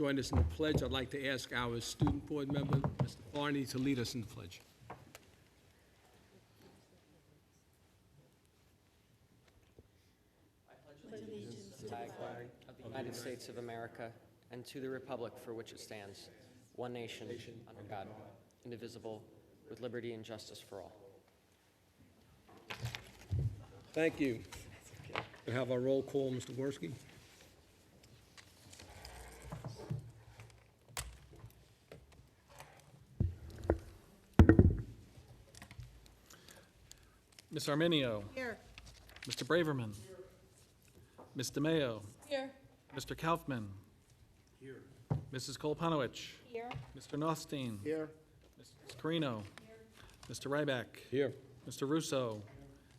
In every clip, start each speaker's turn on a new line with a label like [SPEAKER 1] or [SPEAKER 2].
[SPEAKER 1] Join us in the pledge. I'd like to ask our student board member, Mr. Barney, to lead us in the pledge.
[SPEAKER 2] To the flag of the United States of America and to the republic for which it stands, one nation, under God, indivisible, with liberty and justice for all.
[SPEAKER 1] Thank you. We have our roll call, Mr. Gorski.
[SPEAKER 3] Ms. Arminio.
[SPEAKER 4] Here.
[SPEAKER 3] Mr. Braverman. Ms. DeMayo.
[SPEAKER 4] Here.
[SPEAKER 3] Mr. Kaufman. Here. Mrs. Kolpanowicz.
[SPEAKER 4] Here.
[SPEAKER 3] Mr. Nothstein.
[SPEAKER 1] Here.
[SPEAKER 3] Mrs. Carino. Mr. Ryback.
[SPEAKER 1] Here.
[SPEAKER 3] Mr. Russo.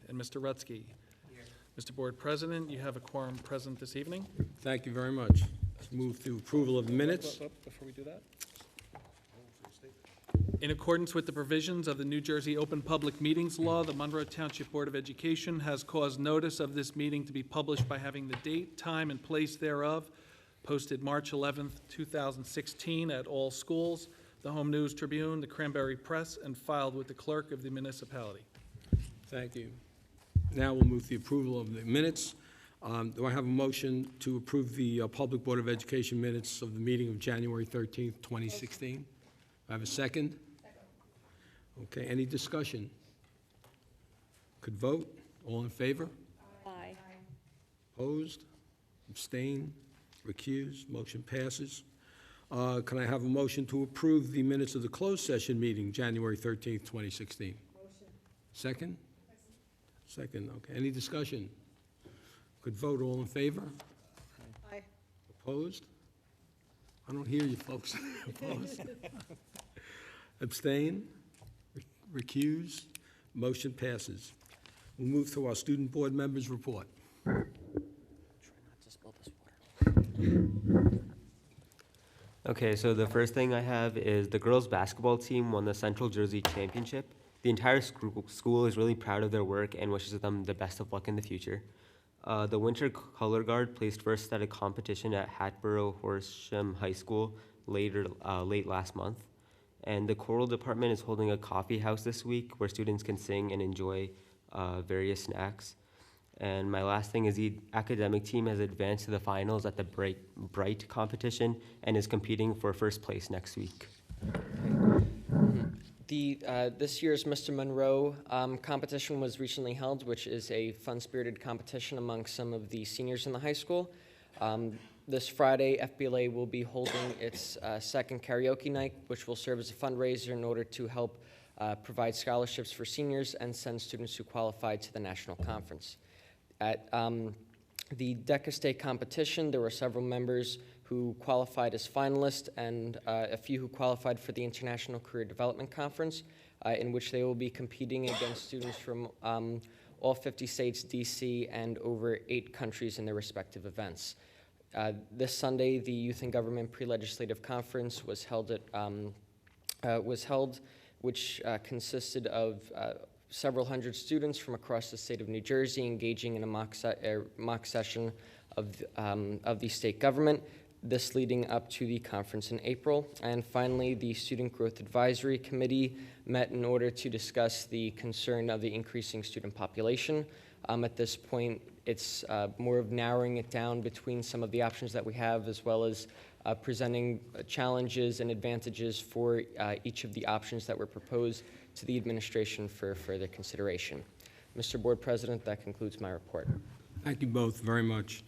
[SPEAKER 3] And Mr. Rutsky. Mr. Board President, you have a quorum present this evening.
[SPEAKER 1] Thank you very much. Let's move to approval of the minutes.
[SPEAKER 3] Before we do that. In accordance with the provisions of the New Jersey Open Public Meetings Law, the Monroe Township Board of Education has caused notice of this meeting to be published by having the date, time, and place thereof posted March 11th, 2016 at all schools, the Home News Tribune, the Cranberry Press, and filed with the clerk of the municipality.
[SPEAKER 1] Thank you. Now we'll move to the approval of the minutes. Do I have a motion to approve the Public Board of Education minutes of the meeting of January 13th, 2016? Do I have a second? Okay, any discussion? Could vote? All in favor?
[SPEAKER 4] Aye.
[SPEAKER 1] Opposed? Abstain? Recused? Motion passes. Can I have a motion to approve the minutes of the closed session meeting, January 13th, 2016? Motion. Second? Second, okay. Any discussion? Could vote, all in favor?
[SPEAKER 4] Aye.
[SPEAKER 1] Opposed? I don't hear you, folks. Opposed? Abstain? Recused? Motion passes. We'll move to our student board members' report.
[SPEAKER 2] Try not to spill this water.
[SPEAKER 5] Okay, so the first thing I have is the girls' basketball team won the Central Jersey Championship. The entire school is really proud of their work and wishes them the best of luck in the future. The Winter Color Guard placed first at a competition at Hatboro Horsham High School late last month. And the choral department is holding a coffee house this week where students can sing and enjoy various snacks. And my last thing is the academic team has advanced to the finals at the Bright competition and is competing for first place next week.
[SPEAKER 2] This year's Mr. Monroe competition was recently held, which is a fun-spirited competition among some of the seniors in the high school. This Friday, FBLA will be holding its second karaoke night, which will serve as a fundraiser in order to help provide scholarships for seniors and send students who qualified to the national conference. At the DECA State competition, there were several members who qualified as finalists and a few who qualified for the International Career Development Conference, in which they will be competing against students from all 50 states, DC, and over 8 countries in their respective events. This Sunday, the Youth and Government Pre-Legislative Conference was held, which consisted of several hundred students from across the state of New Jersey engaging in a mock session of the state government, this leading up to the conference in April. And finally, the Student Growth Advisory Committee met in order to discuss the concern of the increasing student population. At this point, it's more of narrowing it down between some of the options that we have, as well as presenting challenges and advantages for each of the options that were proposed to the administration for further consideration. Mr. Board President, that concludes my report.
[SPEAKER 1] Thank you both very much.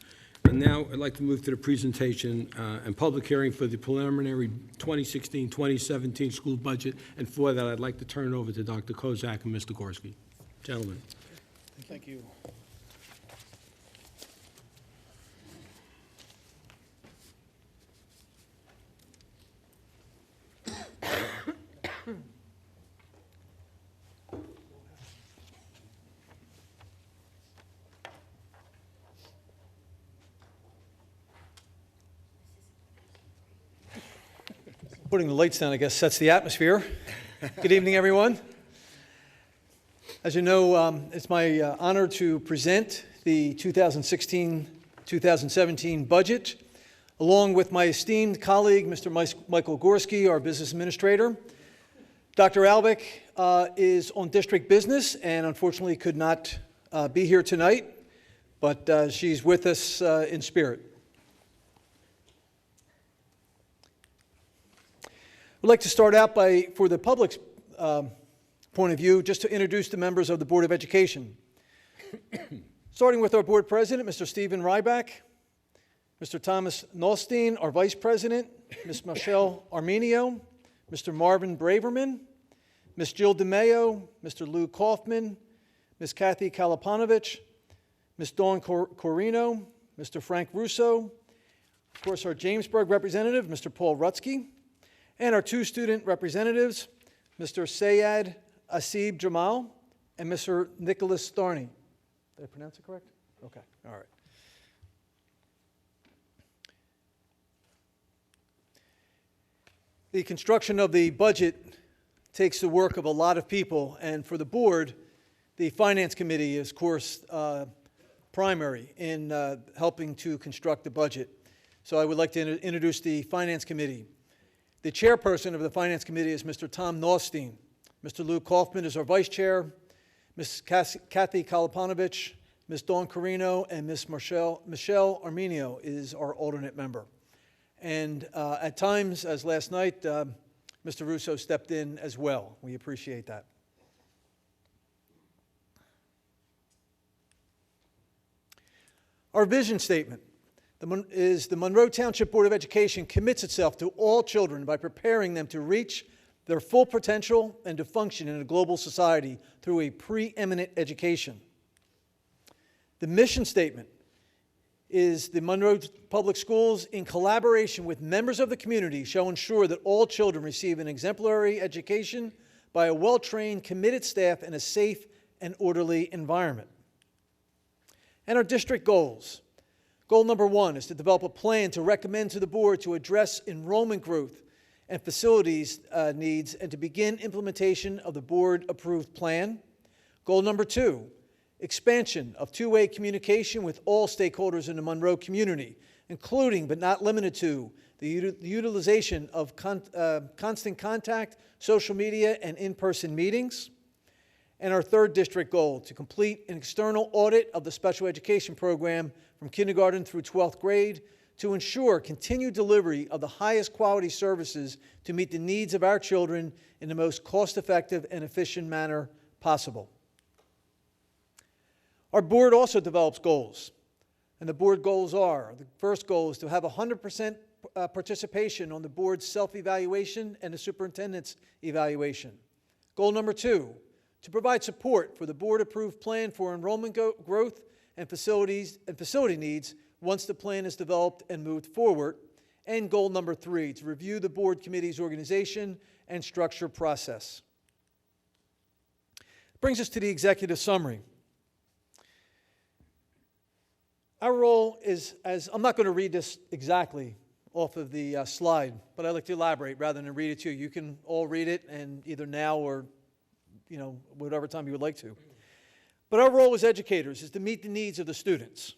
[SPEAKER 1] And now I'd like to move to the presentation and public hearing for the preliminary 2016-2017 school budget. And for that, I'd like to turn it over to Dr. Kozak and Mr. Gorski. Gentlemen.
[SPEAKER 3] Thank you.
[SPEAKER 6] Putting the lights down, I guess, sets the atmosphere. Good evening, everyone. As you know, it's my honor to present the 2016-2017 budget. along with my esteemed colleague, Mr. Michael Gorski, our business administrator. Dr. Albeck is on district business and unfortunately could not be here tonight, but she's with us in spirit. I'd like to start out by, for the public's point of view, just to introduce the members of the Board of Education. Starting with our board president, Mr. Stephen Ryback, Mr. Thomas Nolstein, our vice president, Ms. Michelle Armenio, Mr. Marvin Braverman, Ms. Jill DeMayo, Mr. Lou Kaufman, Ms. Kathy Kalapanovich, Ms. Dawn Corino, Mr. Frank Russo, of course our Jamesburg representative, Mr. Paul Rutsky, and our two student representatives, Mr. Sayed Asib Jamal and Mr. Nicholas Starney. Did I pronounce it correct? Okay, all right. The construction of the budget takes the work of a lot of people, and for the board, the Finance Committee is, of course, primary in helping to construct the budget. So I would like to introduce the Finance Committee. The chairperson of the Finance Committee is Mr. Tom Nolstein. Mr. Lou Kaufman is our vice chair. Ms. Kathy Kalapanovich, Ms. Dawn Corino, and Ms. Michelle Armenio is our alternate member. And at times, as last night, Mr. Russo stepped in as well. We appreciate that. Our vision statement is the Monroe Township Board of Education commits itself to all children by preparing them to reach their full potential and to function in a global society through a preeminent education. The mission statement is the Monroe Public Schools, in collaboration with members of the community, shall ensure that all children receive an exemplary education by a well-trained, committed staff in a safe and orderly environment. And our district goals. Goal number 1 is to develop a plan to recommend to the board to address enrollment growth and facilities needs and to begin implementation of the board-approved plan. Goal number 2, expansion of two-way communication with all stakeholders in the Monroe community, including but not limited to the utilization of constant contact, social media, and in-person meetings. And our third district goal, to complete an external audit of the special education program from kindergarten through 12th grade to ensure continued delivery of the highest quality services to meet the needs of our children in the most cost-effective and efficient manner possible. Our board also develops goals, and the board goals are, the first goal is to have 100% participation on the board's self-evaluation and the superintendent's evaluation. Goal number 2, to provide support for the board-approved plan for enrollment growth and facility needs once the plan is developed and moved forward. And goal number 3, to review the board committee's organization and structure process. Brings us to the executive summary. Our role is, I'm not going to read this exactly off of the slide, but I'd like to elaborate rather than read it to you. You can all read it, and either now or whatever time you would like to. But our role as educators is to meet the needs of the students.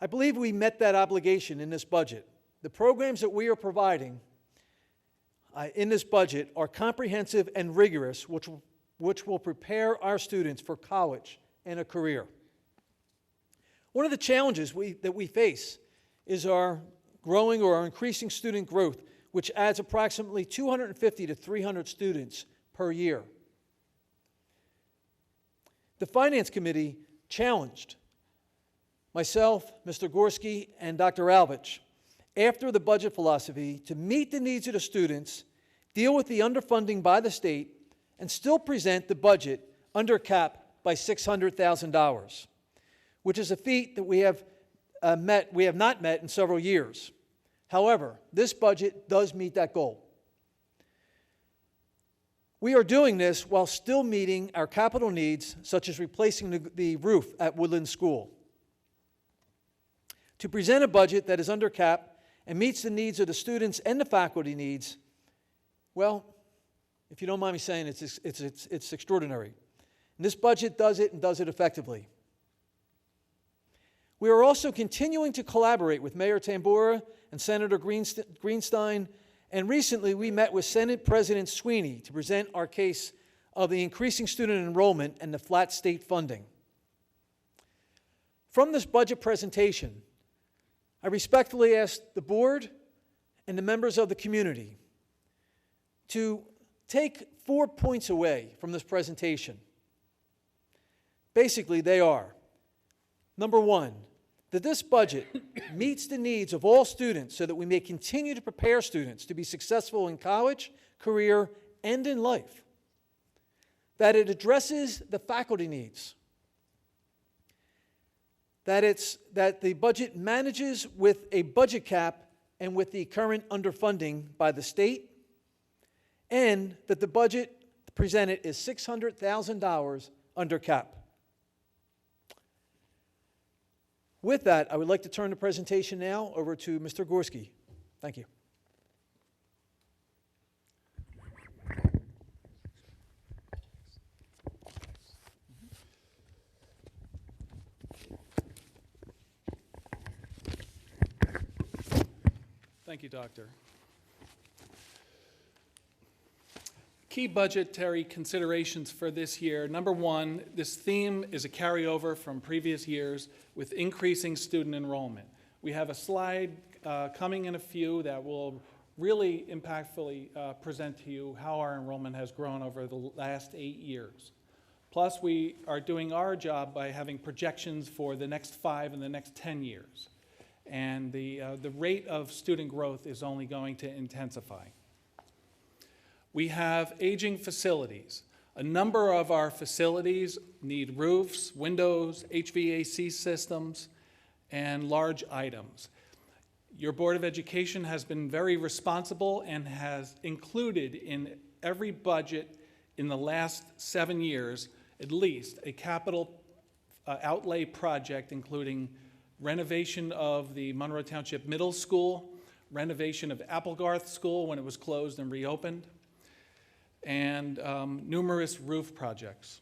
[SPEAKER 6] I believe we met that obligation in this budget. The programs that we are providing in this budget are comprehensive and rigorous, which will prepare our students for college and a career. One of the challenges that we face is our growing or our increasing student growth, which adds approximately 250 to 300 students per year. The Finance Committee challenged myself, Mr. Gorski, and Dr. Alvich after the budget philosophy to meet the needs of the students, deal with the underfunding by the state, and still present the budget under cap by $600,000, which is a feat that we have not met in several years. However, this budget does meet that goal. We are doing this while still meeting our capital needs, such as replacing the roof at Woodland School. To present a budget that is under cap and meets the needs of the students and the faculty needs, well, if you don't mind me saying, it's extraordinary. And this budget does it and does it effectively. We are also continuing to collaborate with Mayor Tambora and Senator Greenstein, and recently we met with Senate President Sweeney to present our case of the increasing student enrollment and the flat state funding. From this budget presentation, I respectfully ask the board and the members of the community to take 4 points away from this presentation. Basically, they are: number one, that this budget meets the needs of all students so that we may continue to prepare students to be successful in college, career, and in life. That it addresses the faculty needs. That the budget manages with a budget cap and with the current underfunding by the state, and that the budget presented is $600,000 under cap. With that, I would like to turn the presentation now over to Mr. Gorski. Thank you.
[SPEAKER 3] Thank you, Doctor. Key budgetary considerations for this year. Number one, this theme is a carryover from previous years with increasing student enrollment. We have a slide coming in a few that will really impactfully present to you how our enrollment has grown over the last 8 years. Plus, we are doing our job by having projections for the next 5 and the next 10 years. And the rate of student growth is only going to intensify. We have aging facilities. A number of our facilities need roofs, windows, HVAC systems, and large items. Your Board of Education has been very responsible and has included in every budget in the last 7 years, at least, a capital outlay project including renovation of the Monroe Township Middle School, renovation of Applegarth School when it was closed and reopened, and numerous roof projects.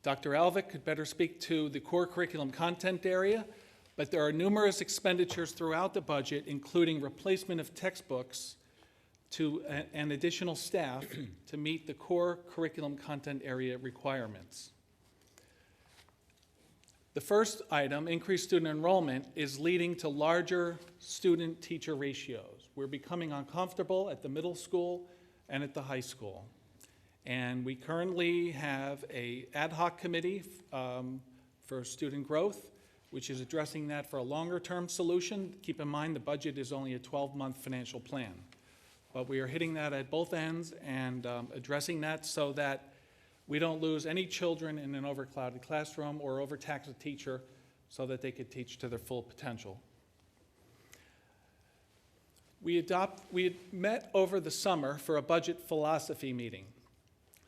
[SPEAKER 3] Dr. Alvick could better speak to the core curriculum content area, but there are numerous expenditures throughout the budget, including replacement of textbooks and additional staff to meet the core curriculum content area requirements. The first item, increased student enrollment, is leading to larger student-teacher ratios. We're becoming uncomfortable at the middle school and at the high school. And we currently have an ad hoc committee for student growth, which is addressing that for a longer-term solution. Keep in mind, the budget is only a 12-month financial plan. But we are hitting that at both ends and addressing that so that we don't lose any children in an overcrowded classroom or overtax a teacher so that they could teach to their full potential. We had met over the summer for a budget philosophy meeting.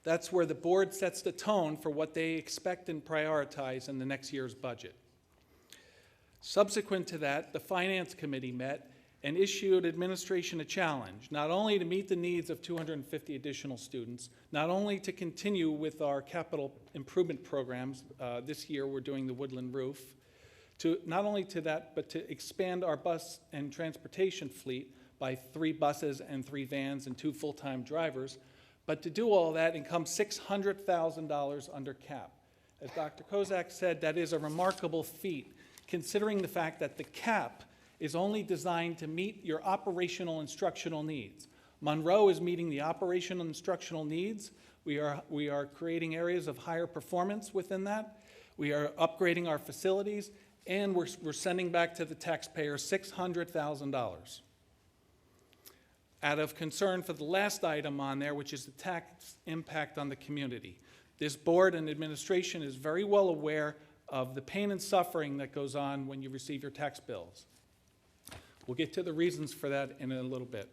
[SPEAKER 3] That's where the board sets the tone for what they expect and prioritize in the next year's budget. Subsequent to that, the Finance Committee met and issued administration a challenge, not only to meet the needs of 250 additional students, not only to continue with our capital improvement programs. This year we're doing the woodland roof. Not only to that, but to expand our bus and transportation fleet by 3 buses and 3 vans and 2 full-time drivers. But to do all that and come $600,000 under cap. As Dr. Kozak said, that is a remarkable feat, considering the fact that the cap is only designed to meet your operational instructional needs. Monroe is meeting the operational instructional needs. We are creating areas of higher performance within that. We are upgrading our facilities, and we're sending back to the taxpayer $600,000. Out of concern for the last item on there, which is the tax impact on the community. This board and administration is very well aware of the pain and suffering that goes on when you receive your tax bills. We'll get to the reasons for that in a little bit.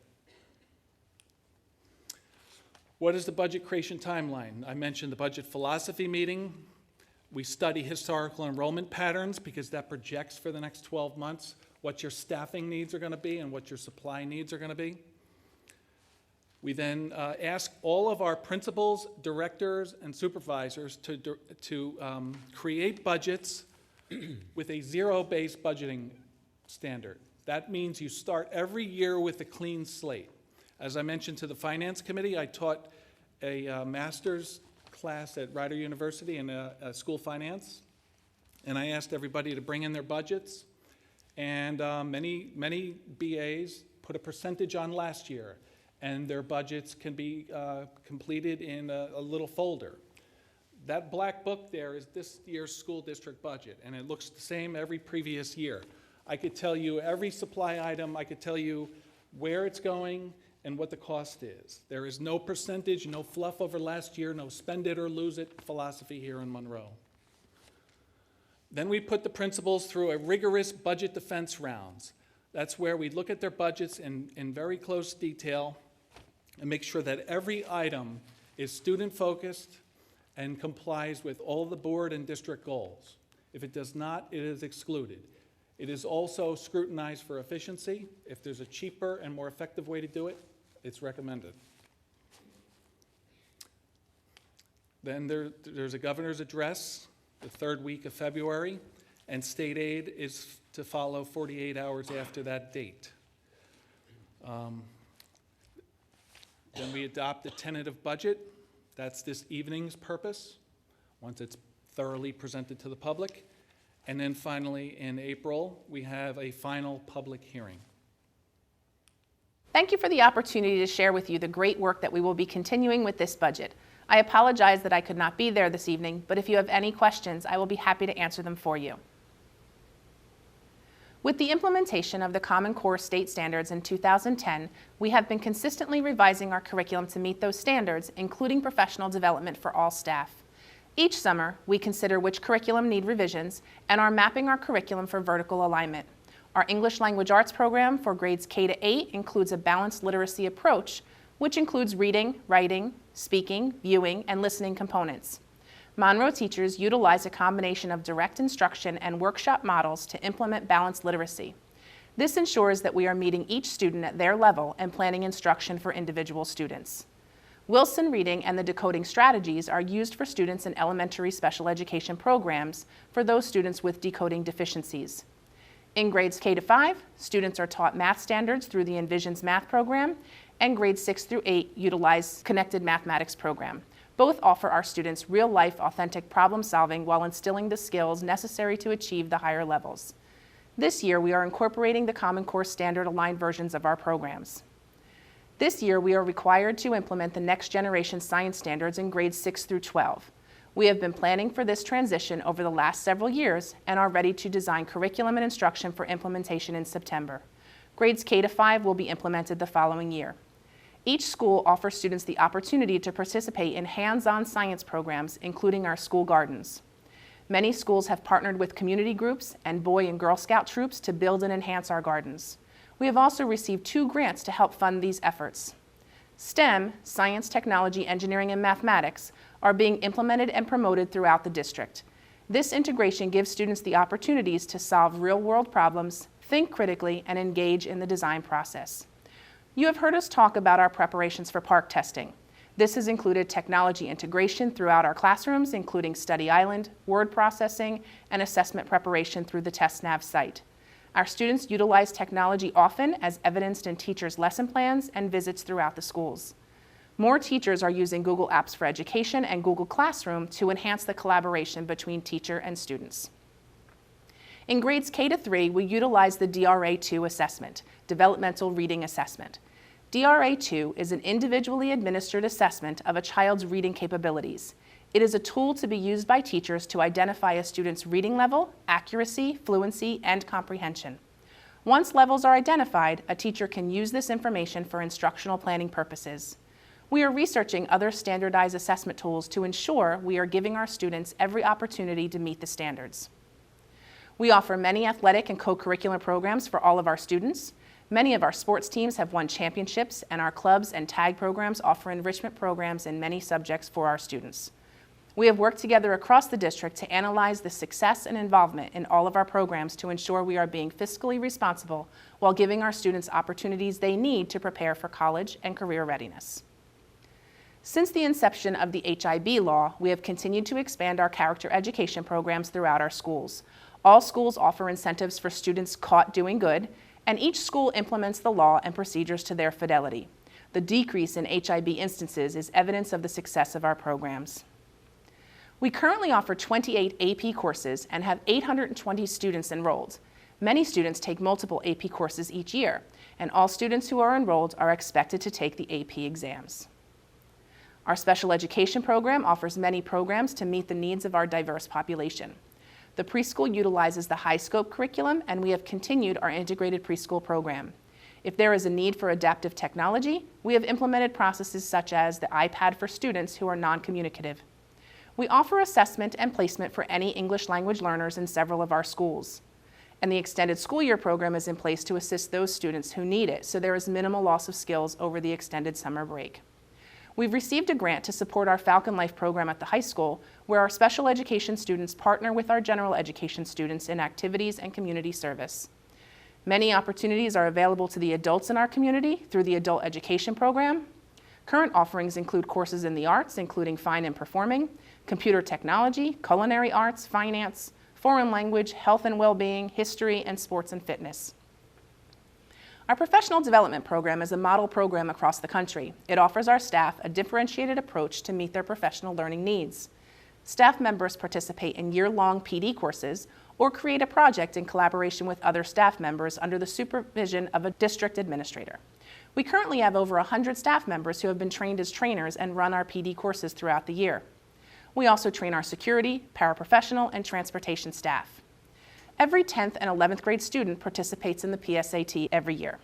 [SPEAKER 3] What is the budget creation timeline? I mentioned the budget philosophy meeting. We study historical enrollment patterns because that projects for the next 12 months what your staffing needs are going to be and what your supply needs are going to be. We then ask all of our principals, directors, and supervisors to create budgets with a zero-based budgeting standard. That means you start every year with a clean slate. As I mentioned to the Finance Committee, I taught a master's class at Rider University in school finance, and I asked everybody to bring in their budgets, and many BAs put a percentage on last year, and their budgets can be completed in a little folder. That black book there is this year's school district budget, and it looks the same every previous year. I could tell you every supply item, I could tell you where it's going and what the cost is. There is no percentage, no fluff over last year, no spend it or lose it philosophy here in Monroe. Then we put the principals through a rigorous budget defense rounds. That's where we look at their budgets in very close detail and make sure that every item is student-focused and complies with all the board and district goals. If it does not, it is excluded. It is also scrutinized for efficiency. If there's a cheaper and more effective way to do it, it's recommended. Then there's a governor's address the third week of February, and state aid is to follow 48 hours after that date. Then we adopt a tentative budget. That's this evening's purpose, once it's thoroughly presented to the public. And then finally, in April, we have a final public hearing.
[SPEAKER 7] Thank you for the opportunity to share with you the great work that we will be continuing with this budget. I apologize that I could not be there this evening, but if you have any questions, I will be happy to answer them for you. With the implementation of the Common Core state standards in 2010, we have been consistently revising our curriculum to meet those standards, including professional development for all staff. Each summer, we consider which curriculum need revisions and are mapping our curriculum for vertical alignment. Our English Language Arts program for grades K to 8 includes a balanced literacy approach, which includes reading, writing, speaking, viewing, and listening components. Monroe teachers utilize a combination of direct instruction and workshop models to implement balanced literacy. This ensures that we are meeting each student at their level and planning instruction for individual students. Wilson reading and the decoding strategies are used for students in elementary special education programs for those students with decoding deficiencies. In grades K to 5, students are taught math standards through the Envisions math program, and grades 6 through 8 utilize Connected Mathematics program. Both offer our students real-life, authentic problem solving while instilling the skills necessary to achieve the higher levels. This year, we are incorporating the Common Core standard-aligned versions of our programs. This year, we are required to implement the next generation science standards in grades 6 through 12. We have been planning for this transition over the last several years and are ready to design curriculum and instruction for implementation in September. Grades K to 5 will be implemented the following year. Each school offers students the opportunity to participate in hands-on science programs, including our school gardens. Many schools have partnered with community groups and Boy and Girl Scout troops to build and enhance our gardens. We have also received 2 grants to help fund these efforts. STEM, science, technology, engineering, and mathematics, are being implemented and promoted throughout the district. This integration gives students the opportunities to solve real-world problems, think critically, and engage in the design process. You have heard us talk about our preparations for PARCC testing. This has included technology integration throughout our classrooms, including Study Island, word processing, and assessment preparation through the TestNav site. Our students utilize technology often, as evidenced in teachers' lesson plans and visits throughout the schools. More teachers are using Google Apps for Education and Google Classroom to enhance the collaboration between teacher and students. In grades K to 3, we utilize the DRA2 assessment, Developmental Reading Assessment. DRA2 is an individually administered assessment of a child's reading capabilities. It is a tool to be used by teachers to identify a student's reading level, accuracy, fluency, and comprehension. Once levels are identified, a teacher can use this information for instructional planning purposes. We are researching other standardized assessment tools to ensure we are giving our students every opportunity to meet the standards. We offer many athletic and co-curricular programs for all of our students. Many of our sports teams have won championships, and our clubs and tag programs offer enrichment programs in many subjects for our students. We have worked together across the district to analyze the success and involvement in all of our programs to ensure we are being fiscally responsible while giving our students opportunities they need to prepare for college and career readiness. Since the inception of the HIB law, we have continued to expand our character education programs throughout our schools. All schools offer incentives for students caught doing good, and each school implements the law and procedures to their fidelity. The decrease in HIB instances is evidence of the success of our programs. We currently offer 28 AP courses and have 820 students enrolled. Many students take multiple AP courses each year, and all students who are enrolled are expected to take the AP exams. Our special education program offers many programs to meet the needs of our diverse population. The preschool utilizes the high-scope curriculum, and we have continued our integrated preschool program. If there is a need for adaptive technology, we have implemented processes such as the iPad for students who are non-communicative. We offer assessment and placement for any English language learners in several of our schools. And the extended school year program is in place to assist those students who need it, so there is minimal loss of skills over the extended summer break. We've received a grant to support our Falcon Life program at the high school, where our special education students partner with our general education students in activities and community service. Many opportunities are available to the adults in our community through the adult education program. Current offerings include courses in the arts, including fine and performing, computer technology, culinary arts, finance, foreign language, health and well-being, history, and sports and fitness. Our professional development program is a model program across the country. It offers our staff a differentiated approach to meet their professional learning needs. Staff members participate in year-long PD courses or create a project in collaboration with other staff members under the supervision of a district administrator. We currently have over 100 staff members who have been trained as trainers and run our PD courses throughout the year. We also train our security, paraprofessional, and transportation staff. Every 10th and 11th grade student participates in the PSAT every year.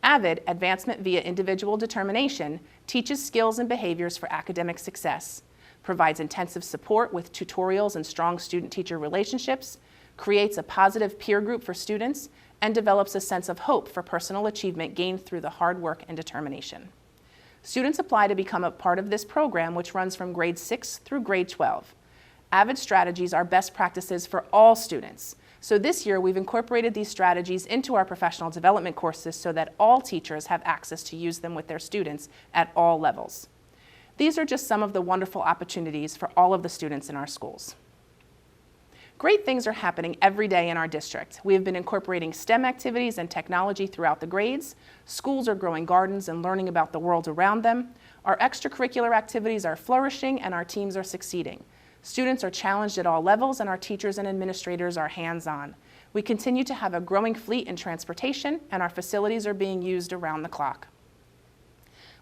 [SPEAKER 7] AVID, Advancement via Individual Determination, teaches skills and behaviors for academic success, provides intensive support with tutorials and strong student-teacher relationships, creates a positive peer group for students, and develops a sense of hope for personal achievement gained through the hard work and determination. Students apply to become a part of this program, which runs from grade 6 through grade 12. AVID strategies are best practices for all students. So this year, we've incorporated these strategies into our professional development courses so that all teachers have access to use them with their students at all levels. These are just some of the wonderful opportunities for all of the students in our schools. Great things are happening every day in our district. We have been incorporating STEM activities and technology throughout the grades. Schools are growing gardens and learning about the world around them. Our extracurricular activities are flourishing and our teams are succeeding. Students are challenged at all levels and our teachers and administrators are hands-on. We continue to have a growing fleet in transportation and our facilities are being used around the clock.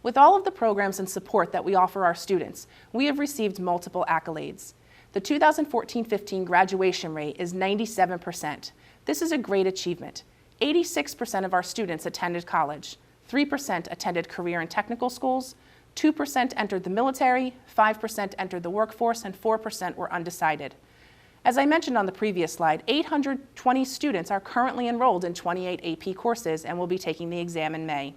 [SPEAKER 7] With all of the programs and support that we offer our students, we have received multiple accolades. The 2014-15 graduation rate is 97%. This is a great achievement. 86% of our students attended college, 3% attended career and technical schools, 2% entered the military, 5% entered the workforce, and 4% were undecided. As I mentioned on the previous slide, 820 students are currently enrolled in 28 AP courses and will be taking the exam in May.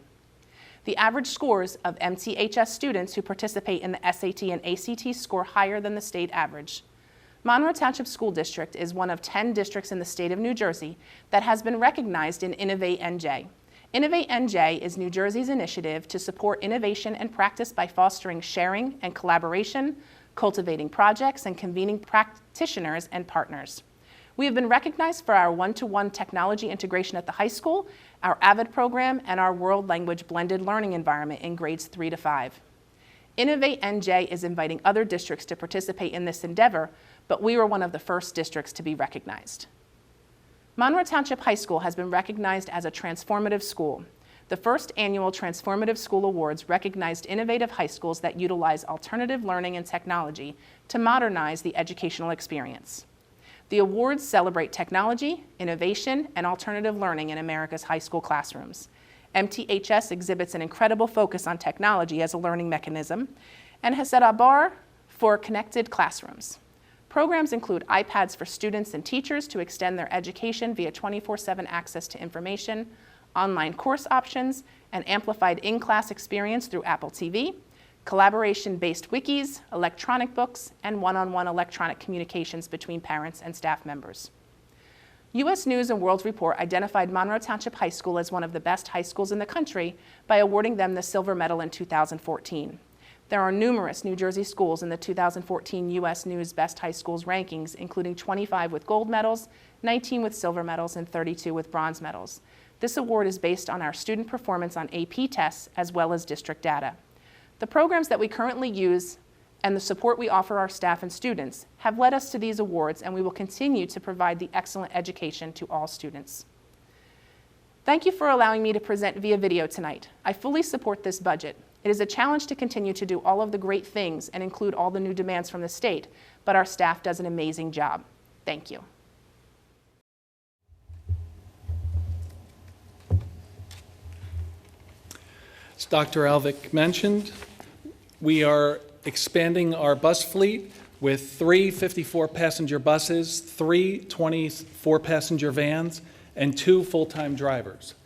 [SPEAKER 7] The average scores of MTHS students who participate in the SAT and ACT score higher than the state average. Monroe Township School District is one of 10 districts in the state of New Jersey that has been recognized in Innovate NJ. Innovate NJ is New Jersey's initiative to support innovation and practice by fostering sharing and collaboration, cultivating projects, and convening practitioners and partners. We have been recognized for our one-to-one technology integration at the high school, our AVID program, and our world language blended learning environment in grades 3 to 5. Innovate NJ is inviting other districts to participate in this endeavor, but we were one of the first districts to be recognized. Monroe Township High School has been recognized as a transformative school. The first annual Transformative School Awards recognized innovative high schools that utilize alternative learning and technology to modernize the educational experience. The awards celebrate technology, innovation, and alternative learning in America's high school classrooms. MTHS exhibits an incredible focus on technology as a learning mechanism and has set a bar for connected classrooms. Programs include iPads for students and teachers to extend their education via 24/7 access to information, online course options, and amplified in-class experience through Apple TV, collaboration-based wikis, electronic books, and one-on-one electronic communications between parents and staff members. U.S. News & World Report identified Monroe Township High School as one of the best high schools in the country by awarding them the silver medal in 2014. There are numerous New Jersey schools in the 2014 U.S. News Best High Schools rankings, including 25 with gold medals, 19 with silver medals, and 32 with bronze medals. This award is based on our student performance on AP tests as well as district data. The programs that we currently use and the support we offer our staff and students have led us to these awards, and we will continue to provide the excellent education to all students. Thank you for allowing me to present via video tonight. I fully support this budget. It is a challenge to continue to do all of the great things and include all the new demands from the state, but our staff does an amazing job. Thank you.
[SPEAKER 3] As Dr. Alvick mentioned, we are expanding our bus fleet with 3 54-passenger buses, 3 24-passenger vans, and 2 full-time drivers.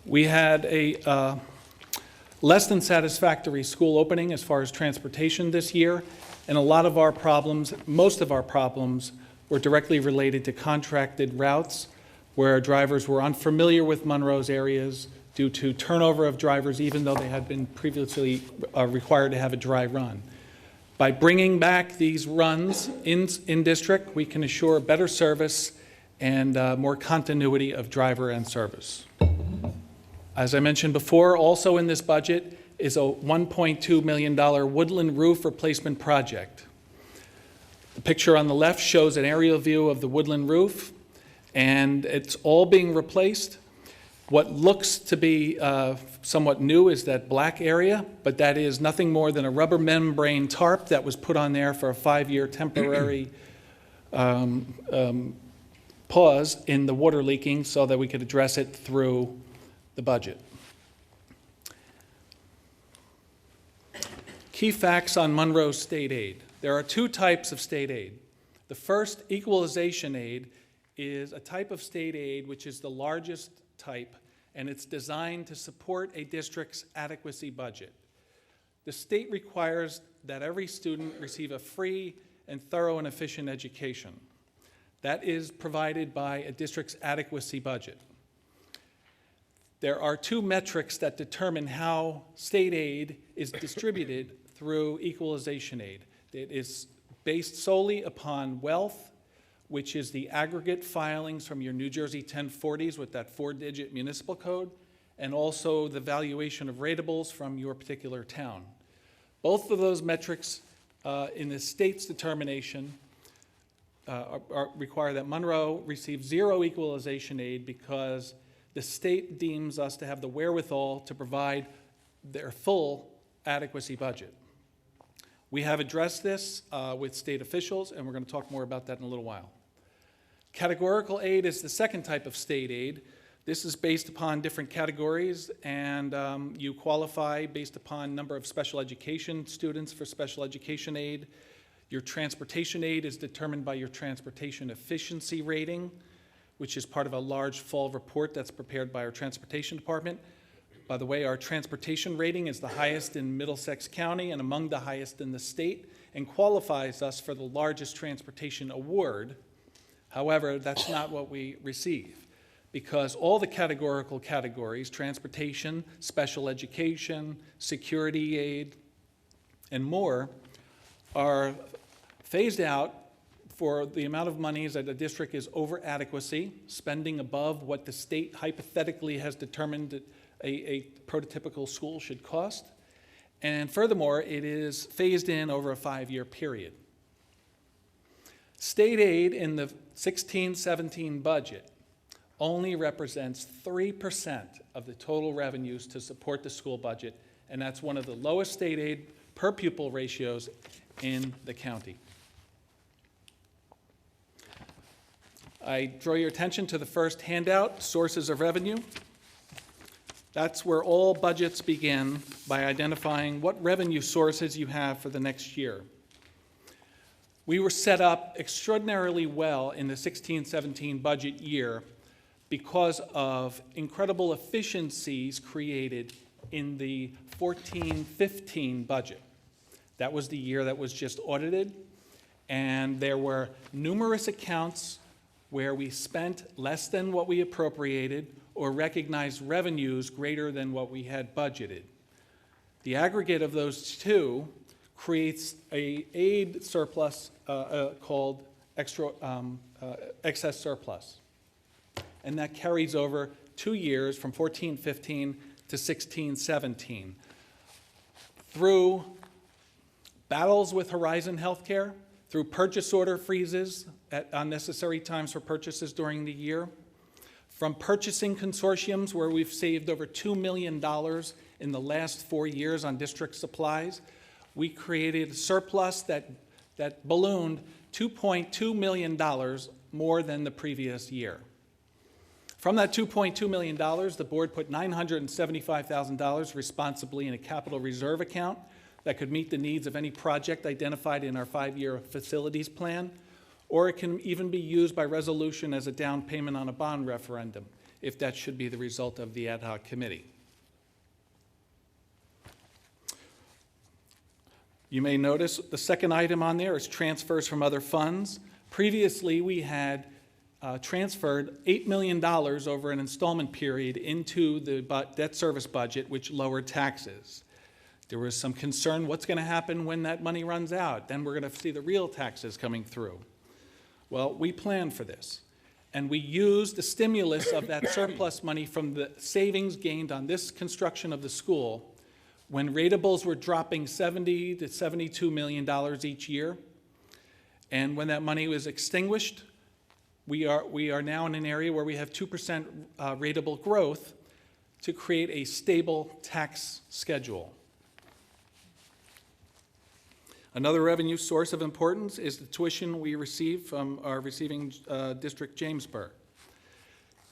[SPEAKER 3] We had a less than satisfactory school opening as far as transportation this year, and a lot of our problems, most of our problems, were directly related to contracted routes where drivers were unfamiliar with Monroe's areas due to turnover of drivers, even though they had been previously required to have a dry run. By bringing back these runs in district, we can assure better service and more continuity of driver and service. As I mentioned before, also in this budget is a $1.2 million woodland roof replacement project. The picture on the left shows an aerial view of the woodland roof, and it's all being replaced. What looks to be somewhat new is that black area, but that is nothing more than a rubber membrane tarp that was put on there for a 5-year temporary pause in the water leaking so that we could address it through the budget. Key facts on Monroe state aid. There are 2 types of state aid. The first, equalization aid, is a type of state aid which is the largest type, and it's designed to support a district's adequacy budget. The state requires that every student receive a free and thorough and efficient education. That is provided by a district's adequacy budget. There are 2 metrics that determine how state aid is distributed through equalization aid. It is based solely upon wealth, which is the aggregate filings from your New Jersey 1040s with that 4-digit municipal code, and also the valuation of ratables from your particular town. Both of those metrics in the state's determination require that Monroe receive 0 equalization aid because the state deems us to have the wherewithal to provide their full adequacy budget. We have addressed this with state officials, and we're going to talk more about that in a little while. Categorical aid is the second type of state aid. This is based upon different categories, and you qualify based upon number of special education students for special education aid. Your transportation aid is determined by your transportation efficiency rating, which is part of a large fall report that's prepared by our transportation department. By the way, our transportation rating is the highest in Middlesex County and among the highest in the state, and qualifies us for the largest transportation award. However, that's not what we receive, because all the categorical categories, transportation, special education, security aid, and more, are phased out for the amount of monies that the district is over adequacy, spending above what the state hypothetically has determined that a prototypical school should cost. And furthermore, it is phased in over a 5-year period. State aid in the 16-17 budget only represents 3% of the total revenues to support the school budget, and that's one of the lowest state aid per pupil ratios in the county. I draw your attention to the first handout, sources of revenue. That's where all budgets begin, by identifying what revenue sources you have for the next year. We were set up extraordinarily well in the 16-17 budget year because of incredible efficiencies created in the 14-15 budget. That was the year that was just audited, and there were numerous accounts where we spent less than what we appropriated or recognized revenues greater than what we had budgeted. The aggregate of those two creates a aid surplus called excess surplus. And that carries over 2 years from 14-15 to 16-17. Through battles with Horizon Healthcare, through purchase order freezes at unnecessary times for purchases during the year, from purchasing consortiums where we've saved over $2 million in the last 4 years on district supplies, we created a surplus that ballooned $2.2 million more than the previous year. From that $2.2 million, the board put $975,000 responsibly in a capital reserve account that could meet the needs of any project identified in our 5-year facilities plan, or it can even be used by resolution as a down payment on a bond referendum, if that should be the result of the ad hoc committee. You may notice the second item on there is transfers from other funds. Previously, we had transferred $8 million over an installment period into the debt service budget, which lowered taxes. There was some concern, what's going to happen when that money runs out? Then we're going to see the real taxes coming through. Well, we planned for this, and we used the stimulus of that surplus money from the savings gained on this construction of the school when ratables were dropping $70 to $72 million each year. And when that money was extinguished, we are now in an area where we have 2% ratable growth to create a stable tax schedule. Another revenue source of importance is the tuition we receive from our receiving district, Jamesburg.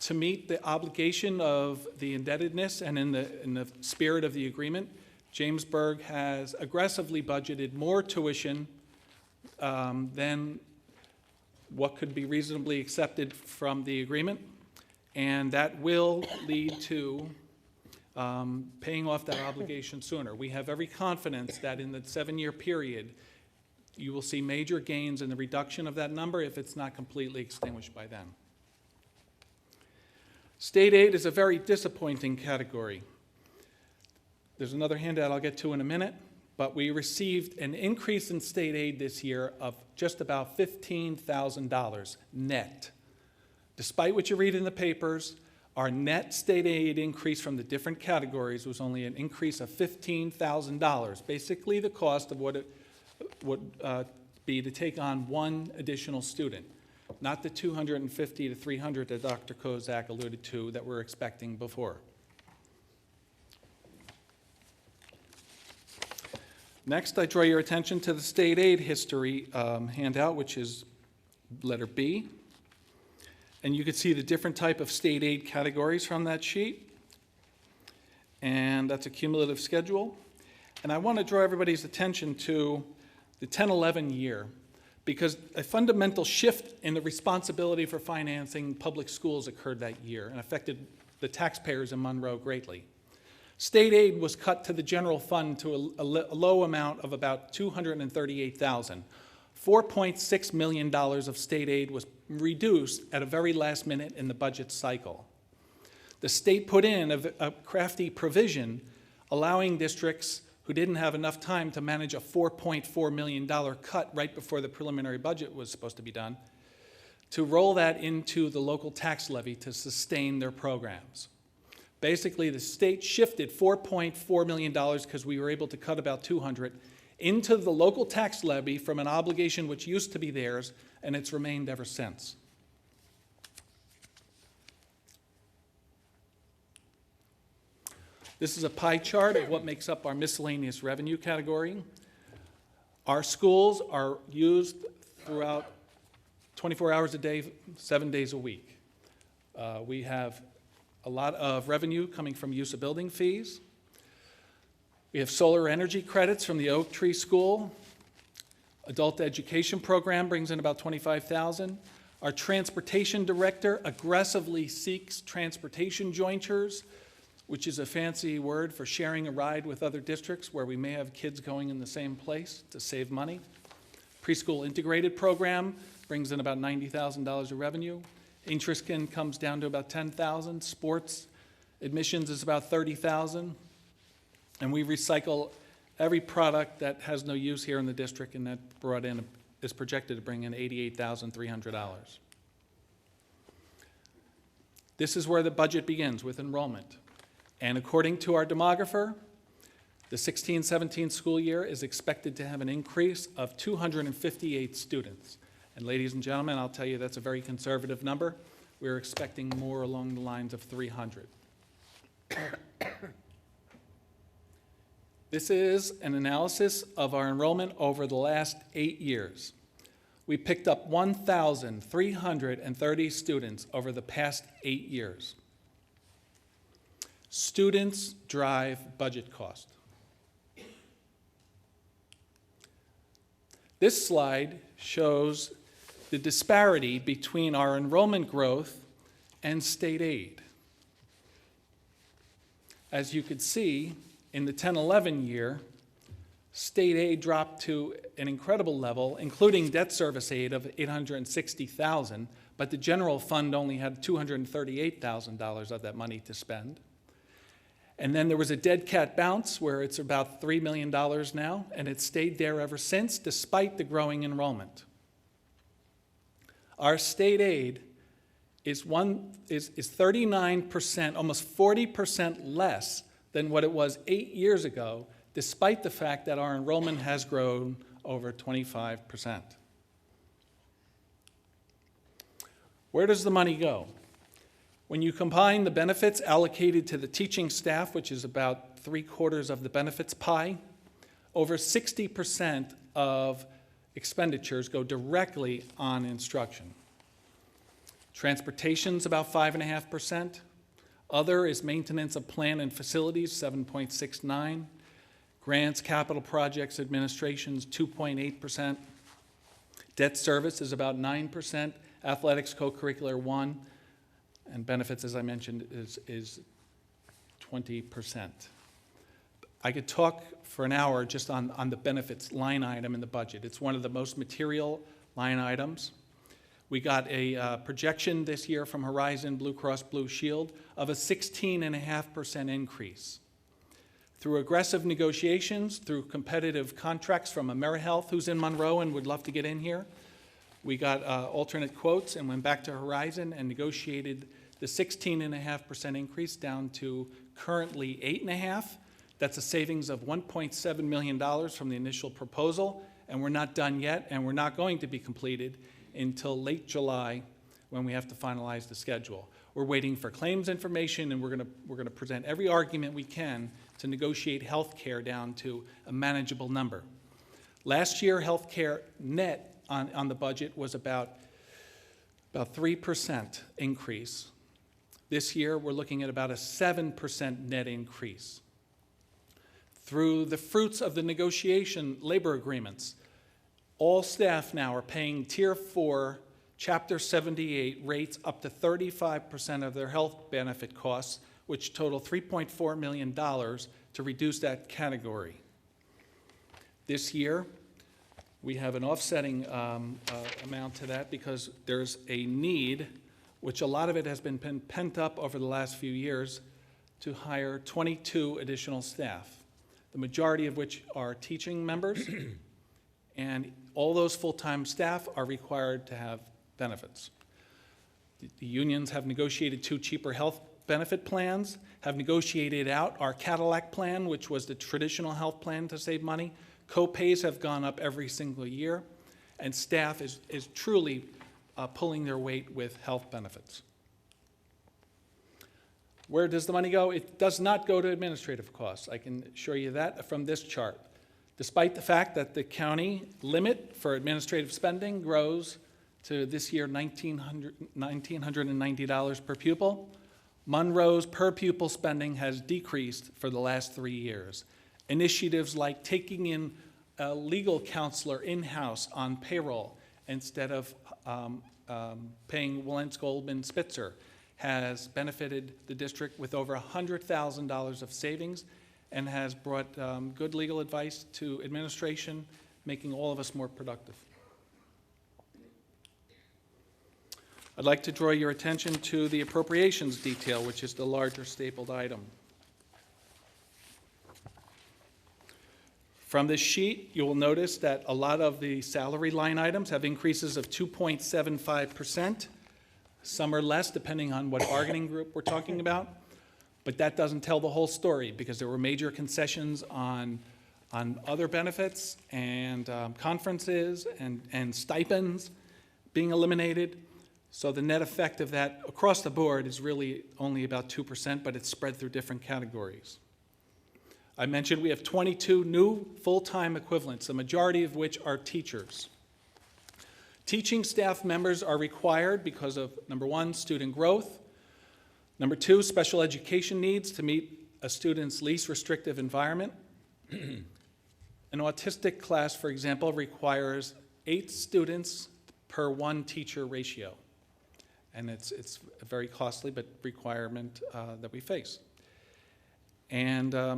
[SPEAKER 3] To meet the obligation of the indebtedness and in the spirit of the agreement, Jamesburg has aggressively budgeted more tuition than what could be reasonably accepted from the agreement, and that will lead to paying off that obligation sooner. We have every confidence that in the 7-year period, you will see major gains in the reduction of that number if it's not completely extinguished by then. State aid is a very disappointing category. There's another handout I'll get to in a minute, but we received an increase in state aid this year of just about $15,000 net. Despite what you read in the papers, our net state aid increase from the different categories was only an increase of $15,000, basically the cost of what it would be to take on one additional student, not the 250 to 300 that Dr. Kozak alluded to that we're expecting before. Next, I draw your attention to the state aid history handout, which is letter B. And you can see the different type of state aid categories from that sheet. And that's a cumulative schedule. And I want to draw everybody's attention to the 10-11 year, because a fundamental shift in the responsibility for financing public schools occurred that year and affected the taxpayers in Monroe greatly. State aid was cut to the general fund to a low amount of about $238,000. $4.6 million of state aid was reduced at a very last minute in the budget cycle. The state put in a crafty provision allowing districts who didn't have enough time to manage a $4.4 million cut right before the preliminary budget was supposed to be done, to roll that into the local tax levy to sustain their programs. Basically, the state shifted $4.4 million, because we were able to cut about $200, into the local tax levy from an obligation which used to be theirs, and it's remained ever since. This is a pie chart of what makes up our miscellaneous revenue category. Our schools are used throughout 24 hours a day, 7 days a week. We have a lot of revenue coming from use of building fees. We have solar energy credits from the Oak Tree School. Adult education program brings in about $25,000. Our transportation director aggressively seeks transportation jointures which is a fancy word for sharing a ride with other districts where we may have kids going in the same place to save money. Preschool integrated program brings in about $90,000 of revenue. Interest comes down to about $10,000. Sports admissions is about $30,000. And we recycle every product that has no use here in the district, and that is projected to bring in $88,300. This is where the budget begins, with enrollment. And according to our demographer, the 16-17 school year is expected to have an increase of 258 students. And ladies and gentlemen, I'll tell you that's a very conservative number. We're expecting more along the lines of 300. This is an analysis of our enrollment over the last 8 years. We picked up 1,330 students over the past 8 years. Students drive budget cost. This slide shows the disparity between our enrollment growth and state aid. As you could see, in the 10-11 year, state aid dropped to an incredible level, including debt service aid of $860,000, but the general fund only had $238,000 of that money to spend. And then there was a dead cat bounce where it's about $3 million now, and it's stayed there ever since, despite the growing enrollment. Our state aid is 39%, almost 40% less than what it was 8 years ago, despite the fact that our enrollment has grown over 25%. Where does the money go? When you combine the benefits allocated to the teaching staff, which is about 3/4 of the benefits pie, over 60% of expenditures go directly on instruction. Transportation's about 5.5%. Other is maintenance of plant and facilities, 7.69%. Grants, capital projects, administration's 2.8%. Debt service is about 9%. Athletics, co-curricular 1%. And benefits, as I mentioned, is 20%. I could talk for an hour just on the benefits line item in the budget. It's one of the most material line items. We got a projection this year from Horizon Blue Cross Blue Shield of a 16.5% increase. Through aggressive negotiations, through competitive contracts from AmeriHealth, who's in Monroe and would love to get in here, we got alternate quotes and went back to Horizon and negotiated the 16.5% increase down to currently 8.5%. That's a savings of $1.7 million from the initial proposal, and we're not done yet, and we're not going to be completed until late July when we have to finalize the schedule. We're waiting for claims information, and we're going to present every argument we can to negotiate health care down to a manageable number. Last year, health care net on the budget was about 3% increase. This year, we're looking at about a 7% net increase. Through the fruits of the negotiation labor agreements, all staff now are paying Tier 4, Chapter 78 rates up to 35% of their health benefit costs, which total $3.4 million to reduce that category. This year, we have an offsetting amount to that because there's a need, which a lot of it has been pent up over the last few years, to hire 22 additional staff, the majority of which are teaching members, and all those full-time staff are required to have benefits. The unions have negotiated 2 cheaper health benefit plans, have negotiated out our Cadillac plan, which was the traditional health plan to save money. Co-pays have gone up every single year, and staff is truly pulling their weight with health benefits. Where does the money go? It does not go to administrative costs. I can assure you that from this chart. Despite the fact that the county limit for administrative spending grows to this year $1,990 per pupil, Monroe's per pupil spending has decreased for the last 3 years. Initiatives like taking in a legal counselor in-house on payroll instead of paying Wilentz, Goldman, Spitzer has benefited the district with over $100,000 of savings and has brought good legal advice to administration, making all of us more productive. I'd like to draw your attention to the appropriations detail, which is the larger stapled item. From this sheet, you will notice that a lot of the salary line items have increases of 2.75%. Some are less, depending on what bargaining group we're talking about. But that doesn't tell the whole story, because there were major concessions on other benefits and conferences and stipends being eliminated. So the net effect of that across the board is really only about 2%, but it's spread through different categories. I mentioned we have 22 new full-time equivalents, the majority of which are teachers. Teaching staff members are required because of, number one, student growth. Number two, special education needs to meet a student's least restrictive environment. An autistic class, for example, requires 8 students per 1 teacher ratio. And it's a very costly but requirement that we face. And I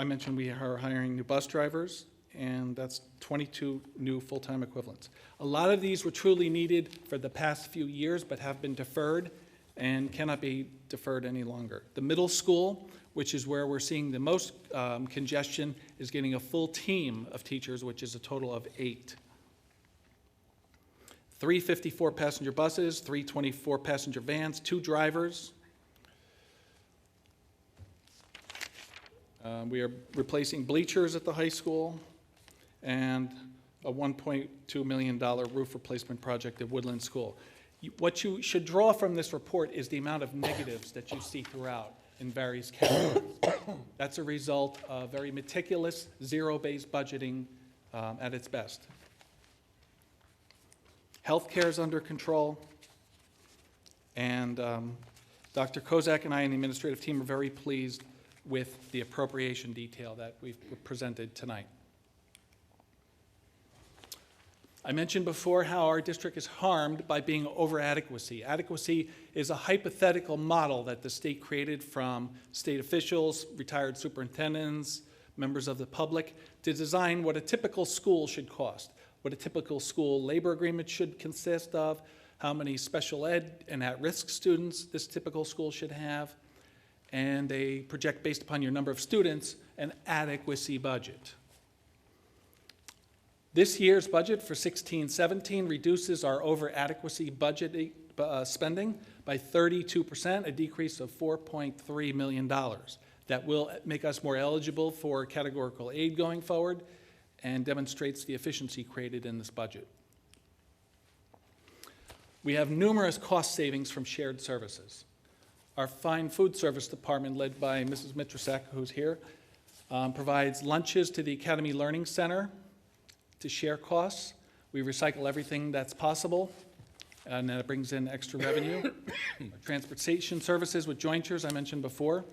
[SPEAKER 3] mentioned we are hiring new bus drivers, and that's 22 new full-time equivalents. A lot of these were truly needed for the past few years, but have been deferred and cannot be deferred any longer. The middle school, which is where we're seeing the most congestion, is getting a full team of teachers, which is a total of 8. 3 54-passenger buses, 3 24-passenger vans, 2 drivers. We are replacing bleachers at the high school and a $1.2 million roof replacement project at Woodland School. What you should draw from this report is the amount of negatives that you see throughout in various categories. That's a result of very meticulous, zero-based budgeting at its best. Healthcare is under control, and Dr. Kozak and I and the administrative team are very pleased with the appropriation detail that we've presented tonight. I mentioned before how our district is harmed by being over adequacy. Adequacy is a hypothetical model that the state created from state officials, retired superintendents, members of the public, to design what a typical school should cost, what a typical school labor agreement should consist of, how many special ed and at-risk students this typical school should have, and they project, based upon your number of students, an adequacy budget. This year's budget for 16-17 reduces our over-adequacy budget spending by 32%, a decrease of $4.3 million. That will make us more eligible for categorical aid going forward and demonstrates the efficiency created in this budget. We have numerous cost savings from shared services. Our fine food service department, led by Mrs. Mitrosak, who's here, provides lunches to the Academy Learning Center to share costs. We recycle everything that's possible, and that brings in extra revenue. Transportation services with jointures, I mentioned before.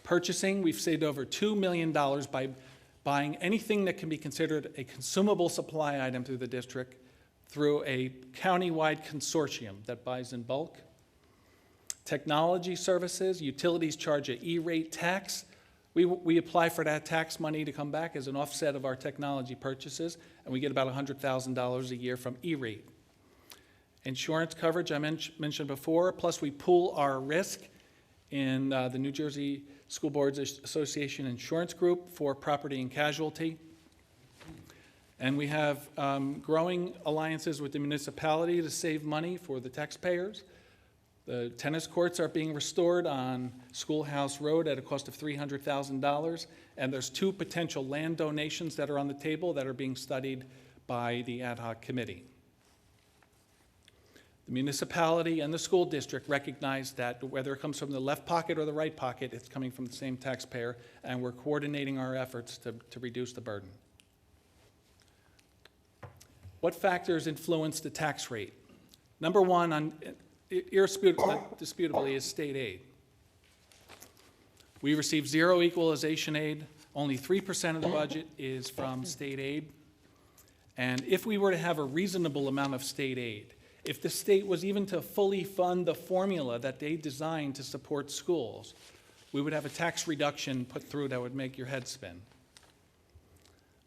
[SPEAKER 3] Purchasing, we've saved over $2 million by buying anything that can be considered a consumable supply item through the district through a county-wide consortium that buys in bulk. Technology services, utilities charge an E-rate tax. We apply for that tax money to come back as an offset of our technology purchases, and we get about $100,000 a year from E-rate. Insurance coverage, I mentioned before, plus we pool our risk in the New Jersey School Boards Association Insurance Group for property and casualty. And we have growing alliances with the municipality to save money for the taxpayers. The tennis courts are being restored on Schoolhouse Road at a cost of $300,000, and there's 2 potential land donations that are on the table that are being studied by the ad hoc committee. The municipality and the school district recognize that whether it comes from the left pocket or the right pocket, it's coming from the same taxpayer, and we're coordinating our efforts to reduce the burden. What factors influence the tax rate? Number one, indisputably, is state aid. We receive 0 equalization aid. Only 3% of the budget is from state aid. And if we were to have a reasonable amount of state aid, If the state was even to fully fund the formula that they designed to support schools, we would have a tax reduction put through that would make your head spin.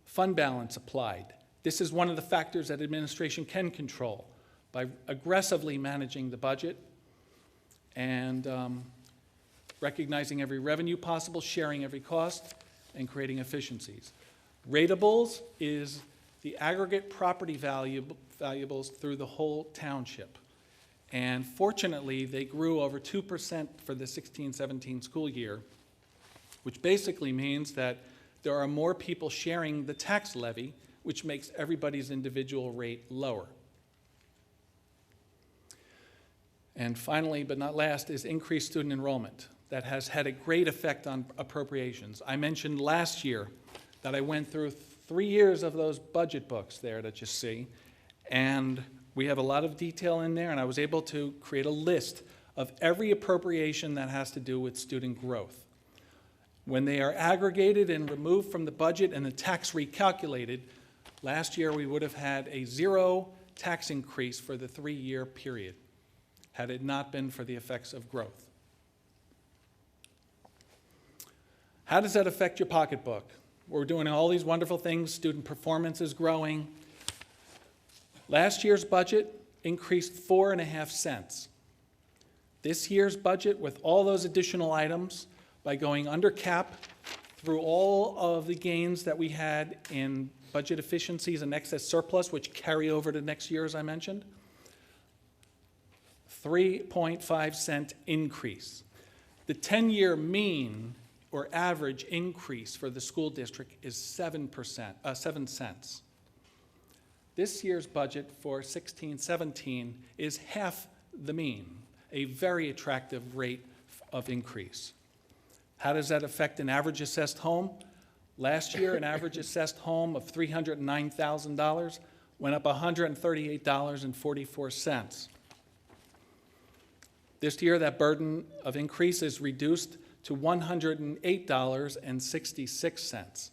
[SPEAKER 3] Fund balance applied. This is one of the factors that administration can control by aggressively managing the budget and recognizing every revenue possible, sharing every cost, and creating efficiencies. Ratables is the aggregate property valuables through the whole township. And fortunately, they grew over 2% for the 16-17 school year, which basically means that there are more people sharing the tax levy, which makes everybody's individual rate lower. And finally, but not last, is increased student enrollment. That has had a great effect on appropriations. I mentioned last year that I went through 3 years of those budget books there that you see, and we have a lot of detail in there, and I was able to create a list of every appropriation that has to do with student growth. When they are aggregated and removed from the budget and the tax recalculated, last year we would have had a 0 tax increase for the 3-year period, had it not been for the effects of growth. How does that affect your pocketbook? We're doing all these wonderful things. Student performance is growing. Last year's budget increased 4.5 cents. This year's budget, with all those additional items, by going under cap through all of the gains that we had in budget efficiencies and excess surplus, which carry over to next year, as I mentioned, 3.5 cent increase. The 10-year mean or average increase for the school district is 7 cents. This year's budget for 16-17 is half the mean, a very attractive rate of increase. How does that affect an average assessed home? Last year, an average assessed home of $309,000 went up $138.44. This year, that burden of increase is reduced to $108.66,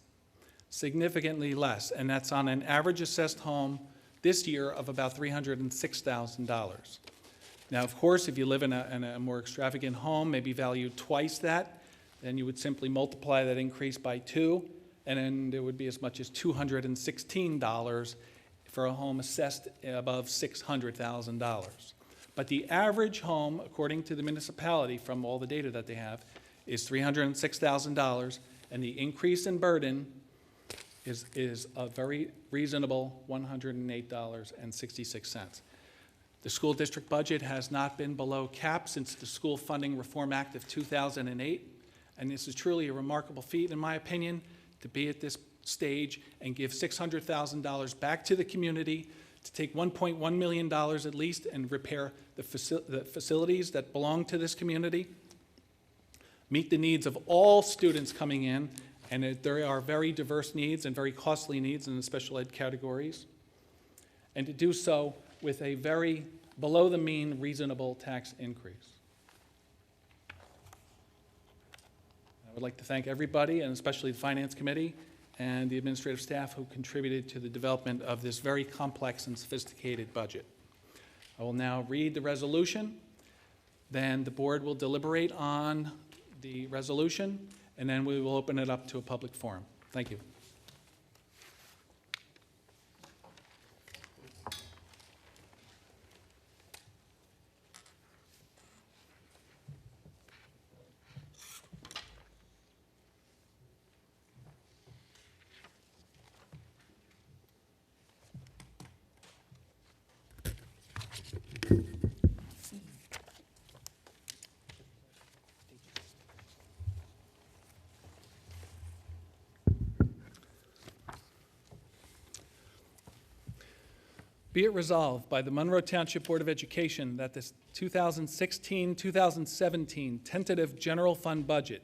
[SPEAKER 3] significantly less, and that's on an average assessed home this year of about $306,000. Now, of course, if you live in a more extravagant home, maybe valued twice that, then you would simply multiply that increase by 2, and then there would be as much as $216 for a home assessed above $600,000. But the average home, according to the municipality, from all the data that they have, is $306,000, and the increase in burden is a very reasonable $108.66. The school district budget has not been below cap since the School Funding Reform Act of 2008, and this is truly a remarkable feat, in my opinion, to be at this stage and give $600,000 back to the community, to take $1.1 million at least and repair the facilities that belong to this community, meet the needs of all students coming in, and there are very diverse needs and very costly needs in the special ed categories, and to do so with a very below-the-mean reasonable tax increase. I would like to thank everybody, and especially the Finance Committee and the administrative staff who contributed to the development of this very complex and sophisticated budget. I will now read the resolution, then the board will deliberate on the resolution, and then we will open it up to a public forum. Thank you. Be it resolved by the Monroe Township Board of Education that this 2016-2017 tentative general fund budget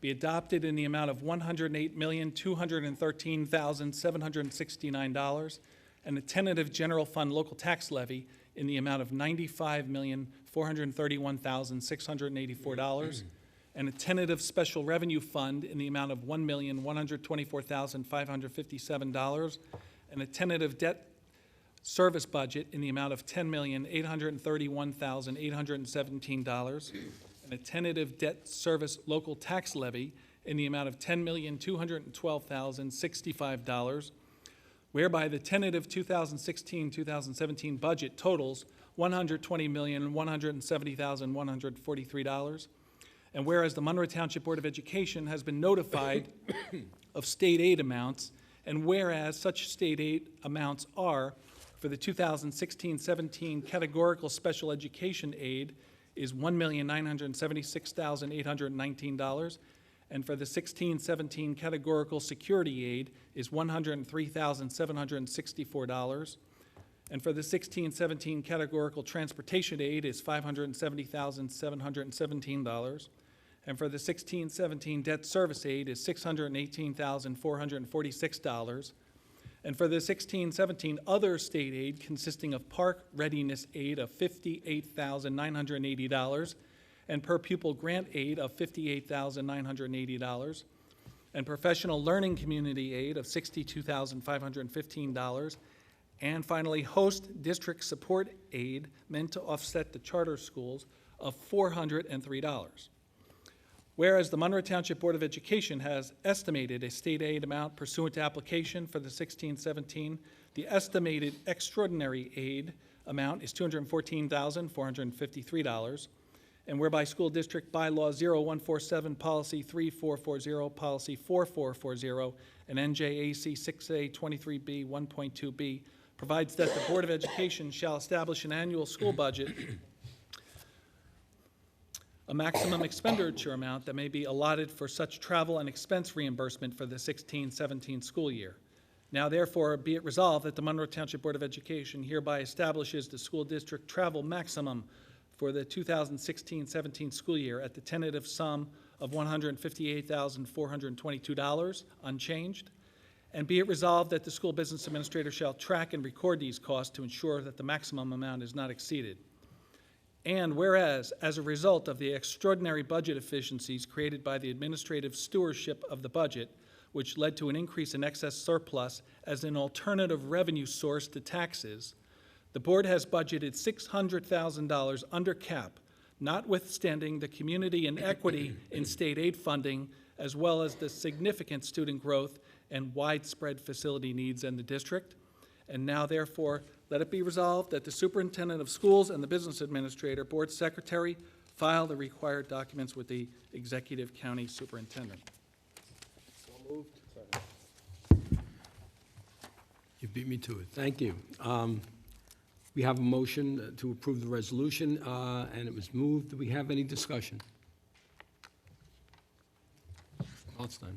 [SPEAKER 3] be adopted in the amount of $108,213,769 and the tentative general fund local tax levy in the amount of $95,431,684 and a tentative special revenue fund in the amount of $1,124,557 and a tentative debt service budget in the amount of $10,831,817, and a tentative debt service local tax levy in the amount of $10,212,065, whereby the tentative 2016-2017 budget totals $120,170,143, and whereas the Monroe Township Board of Education has been notified of state aid amounts, and whereas such state aid amounts are, for the 2016-17 categorical special education aid is $1,976,819, and for the 16-17 categorical security aid is $103,764, and for the 16-17 categorical transportation aid is $570,717, and for the 16-17 debt service aid is $618,446, and for the 16-17 other state aid consisting of park readiness aid of $58,980, and per pupil grant aid of $58,980, and professional learning community aid of $62,515, and finally, host district support aid meant to offset the charter schools of $403. Whereas the Monroe Township Board of Education has estimated a state aid amount pursuant to application for the 16-17, the estimated extraordinary aid amount is $214,453, and whereby School District Bylaw 0147, Policy 3440, Policy 4440, and NJAC 6A23B 1.2b provides that the Board of Education shall establish an annual school budget, a maximum expenditure amount that may be allotted for such travel and expense reimbursement for the 16-17 school year. Now therefore be it resolved that the Monroe Township Board of Education hereby establishes the school district travel maximum for the 2016-17 school year at the tentative sum of $158,422, unchanged. And be it resolved that the school business administrator shall track and record these costs to ensure that the maximum amount is not exceeded. And whereas, as a result of the extraordinary budget efficiencies created by the administrative stewardship of the budget, which led to an increase in excess surplus as an alternative revenue source to taxes, the board has budgeted $600,000 under cap, notwithstanding the community and equity in state aid funding, as well as the significant student growth and widespread facility needs in the district. And now therefore, let it be resolved that the superintendent of schools and the business administrator, board secretary, file the required documents with the executive county superintendent.
[SPEAKER 1] You beat me to it. Thank you. We have a motion to approve the resolution, and it was moved. Do we have any discussion? Alstein.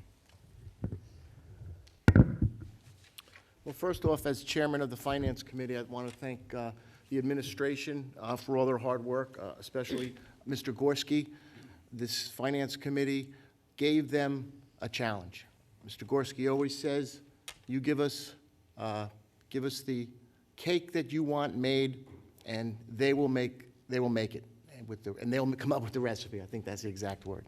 [SPEAKER 8] Well, first off, as chairman of the Finance Committee, I want to thank the administration for all their hard work, especially Mr. Gorski. This Finance Committee gave them a challenge. Mr. Gorski always says, you give us the cake that you want made, and they will make it, and they'll come up with the recipe. I think that's the exact word.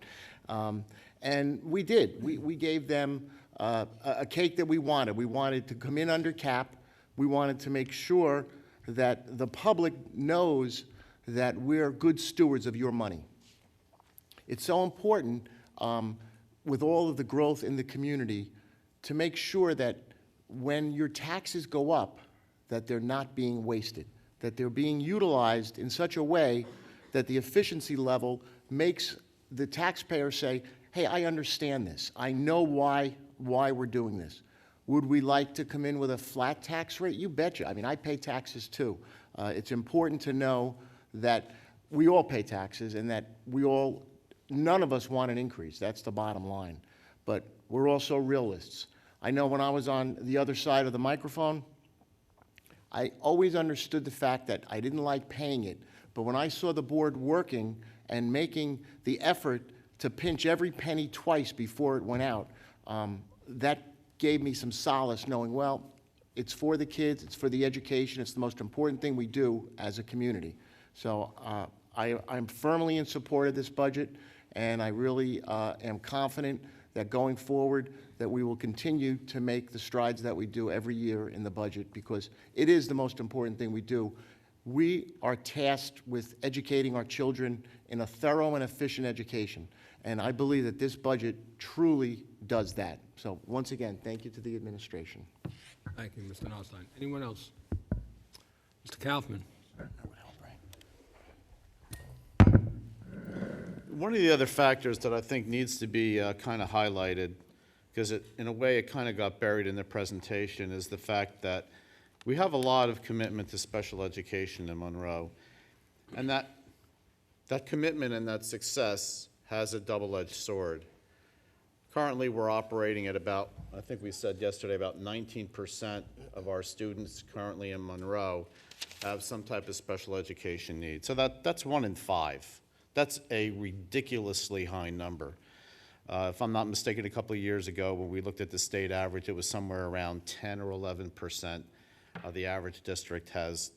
[SPEAKER 8] And we did. We gave them a cake that we wanted. We wanted to come in under cap. We wanted to make sure that the public knows that we're good stewards of your money. It's so important with all of the growth in the community to make sure that when your taxes go up, that they're not being wasted, that they're being utilized in such a way that the efficiency level makes the taxpayer say, hey, I understand this. I know why we're doing this. Would we like to come in with a flat tax rate? You betcha. I mean, I pay taxes too. It's important to know that we all pay taxes and that none of us want an increase. That's the bottom line. But we're also realists. I know when I was on the other side of the microphone, I always understood the fact that I didn't like paying it. But when I saw the board working and making the effort to pinch every penny twice before it went out, that gave me some solace knowing, well, it's for the kids, it's for the education, it's the most important thing we do as a community. So I'm firmly in support of this budget, and I really am confident that going forward, that we will continue to make the strides that we do every year in the budget, because it is the most important thing we do. We are tasked with educating our children in a thorough and efficient education, and I believe that this budget truly does that. So once again, thank you to the administration.
[SPEAKER 1] Thank you, Mr. Notstein. Anyone else? Mr. Kaufman?
[SPEAKER 9] One of the other factors that I think needs to be kind of highlighted, because in a way it kind of got buried in the presentation, is the fact that we have a lot of commitment to special education in Monroe. And that commitment and that success has a double-edged sword. Currently, we're operating at about, I think we said yesterday, about 19% of our students currently in Monroe have some type of special education need. So that's 1 in 5. That's a ridiculously high number. If I'm not mistaken, a couple of years ago, when we looked at the state average, it was somewhere around 10 or 11% of the average district has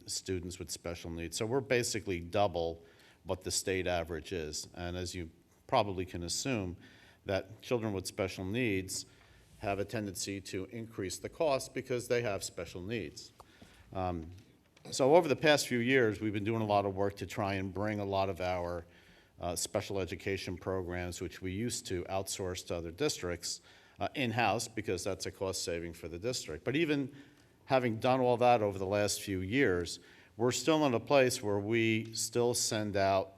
[SPEAKER 9] students with special needs. So we're basically double what the state average is. And as you probably can assume, that children with special needs have a tendency to increase the cost because they have special needs. So over the past few years, we've been doing a lot of work to try and bring a lot of our special education programs, which we used to outsource to other districts, in-house, because that's a cost saving for the district. But even having done all that over the last few years, we're still in a place where we still send out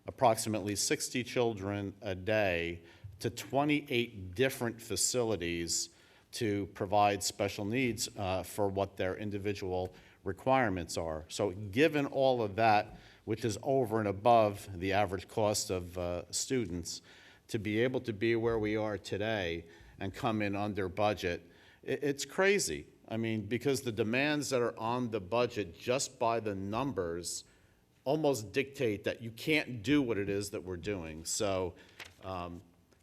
[SPEAKER 9] approximately 60 children a day to 28 different facilities to provide special needs for what their individual requirements are. So given all of that, which is over and above the average cost of students, to be able to be where we are today and come in under budget, it's crazy. I mean, because the demands that are on the budget, just by the numbers, almost dictate that you can't do what it is that we're doing. So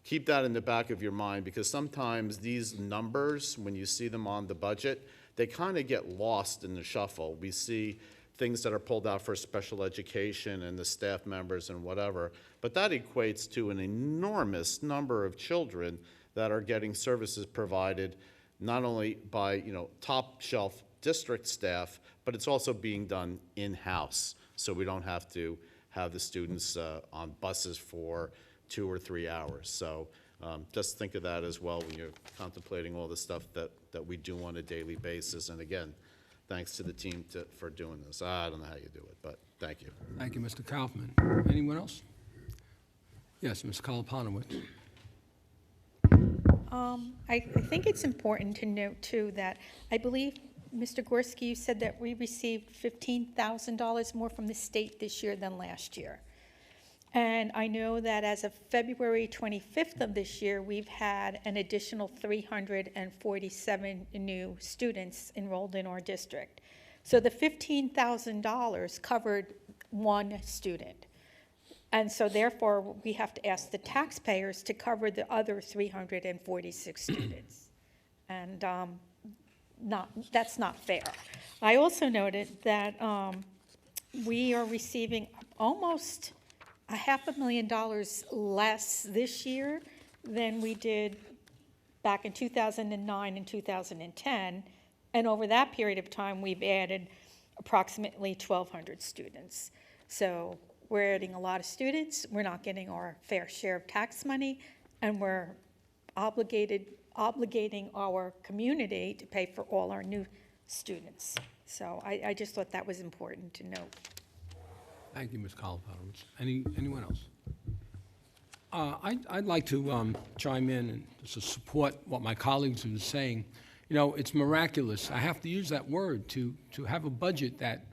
[SPEAKER 9] keep that in the back of your mind, because sometimes these numbers, when you see them on the budget, they kind of get lost in the shuffle. We see things that are pulled out for special education and the staff members and whatever, but that equates to an enormous number of children that are getting services provided not only by, top shelf district staff, but it's also being done in-house, so we don't have to have the students on buses for 2 or 3 hours. So just think of that as well when you're contemplating all the stuff that we do on a daily basis. And again, thanks to the team for doing this. I don't know how you do it, but thank you.
[SPEAKER 1] Thank you, Mr. Kaufman. Anyone else? Yes, Ms. Koloponowicz.
[SPEAKER 4] I think it's important to note, too, that I believe, Mr. Gorski, you said that we received $15,000 more from the state this year than last year. And I know that as of February 25th of this year, we've had an additional 347 new students enrolled in our district. So the $15,000 covered one student. And so therefore, we have to ask the taxpayers to cover the other 346 students. And that's not fair. I also noted that we are receiving almost $500,000 less this year than we did back in 2009 and 2010. And over that period of time, we've added approximately 1,200 students. So we're adding a lot of students, we're not getting our fair share of tax money, and we're obligating our community to pay for all our new students. So I just thought that was important to note.
[SPEAKER 1] Thank you, Ms. Koloponowicz. Anyone else? I'd like to chime in and just to support what my colleagues have been saying. It's miraculous, I have to use that word, to have a budget that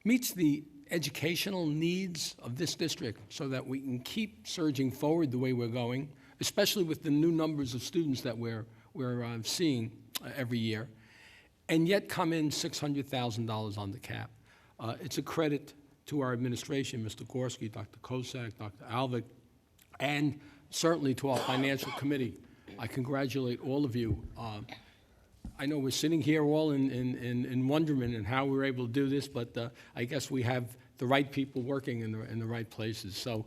[SPEAKER 1] meets the educational needs of this district so that we can keep surging forward the way we're going, especially with the new numbers of students that we're seeing every year, and yet come in $600,000 on the cap. It's a credit to our administration, Mr. Gorski, Dr. Kosak, Dr. Alvick, and certainly to our financial committee. I congratulate all of you. I know we're sitting here all in wonderment in how we're able to do this, but I guess we have the right people working in the right places. So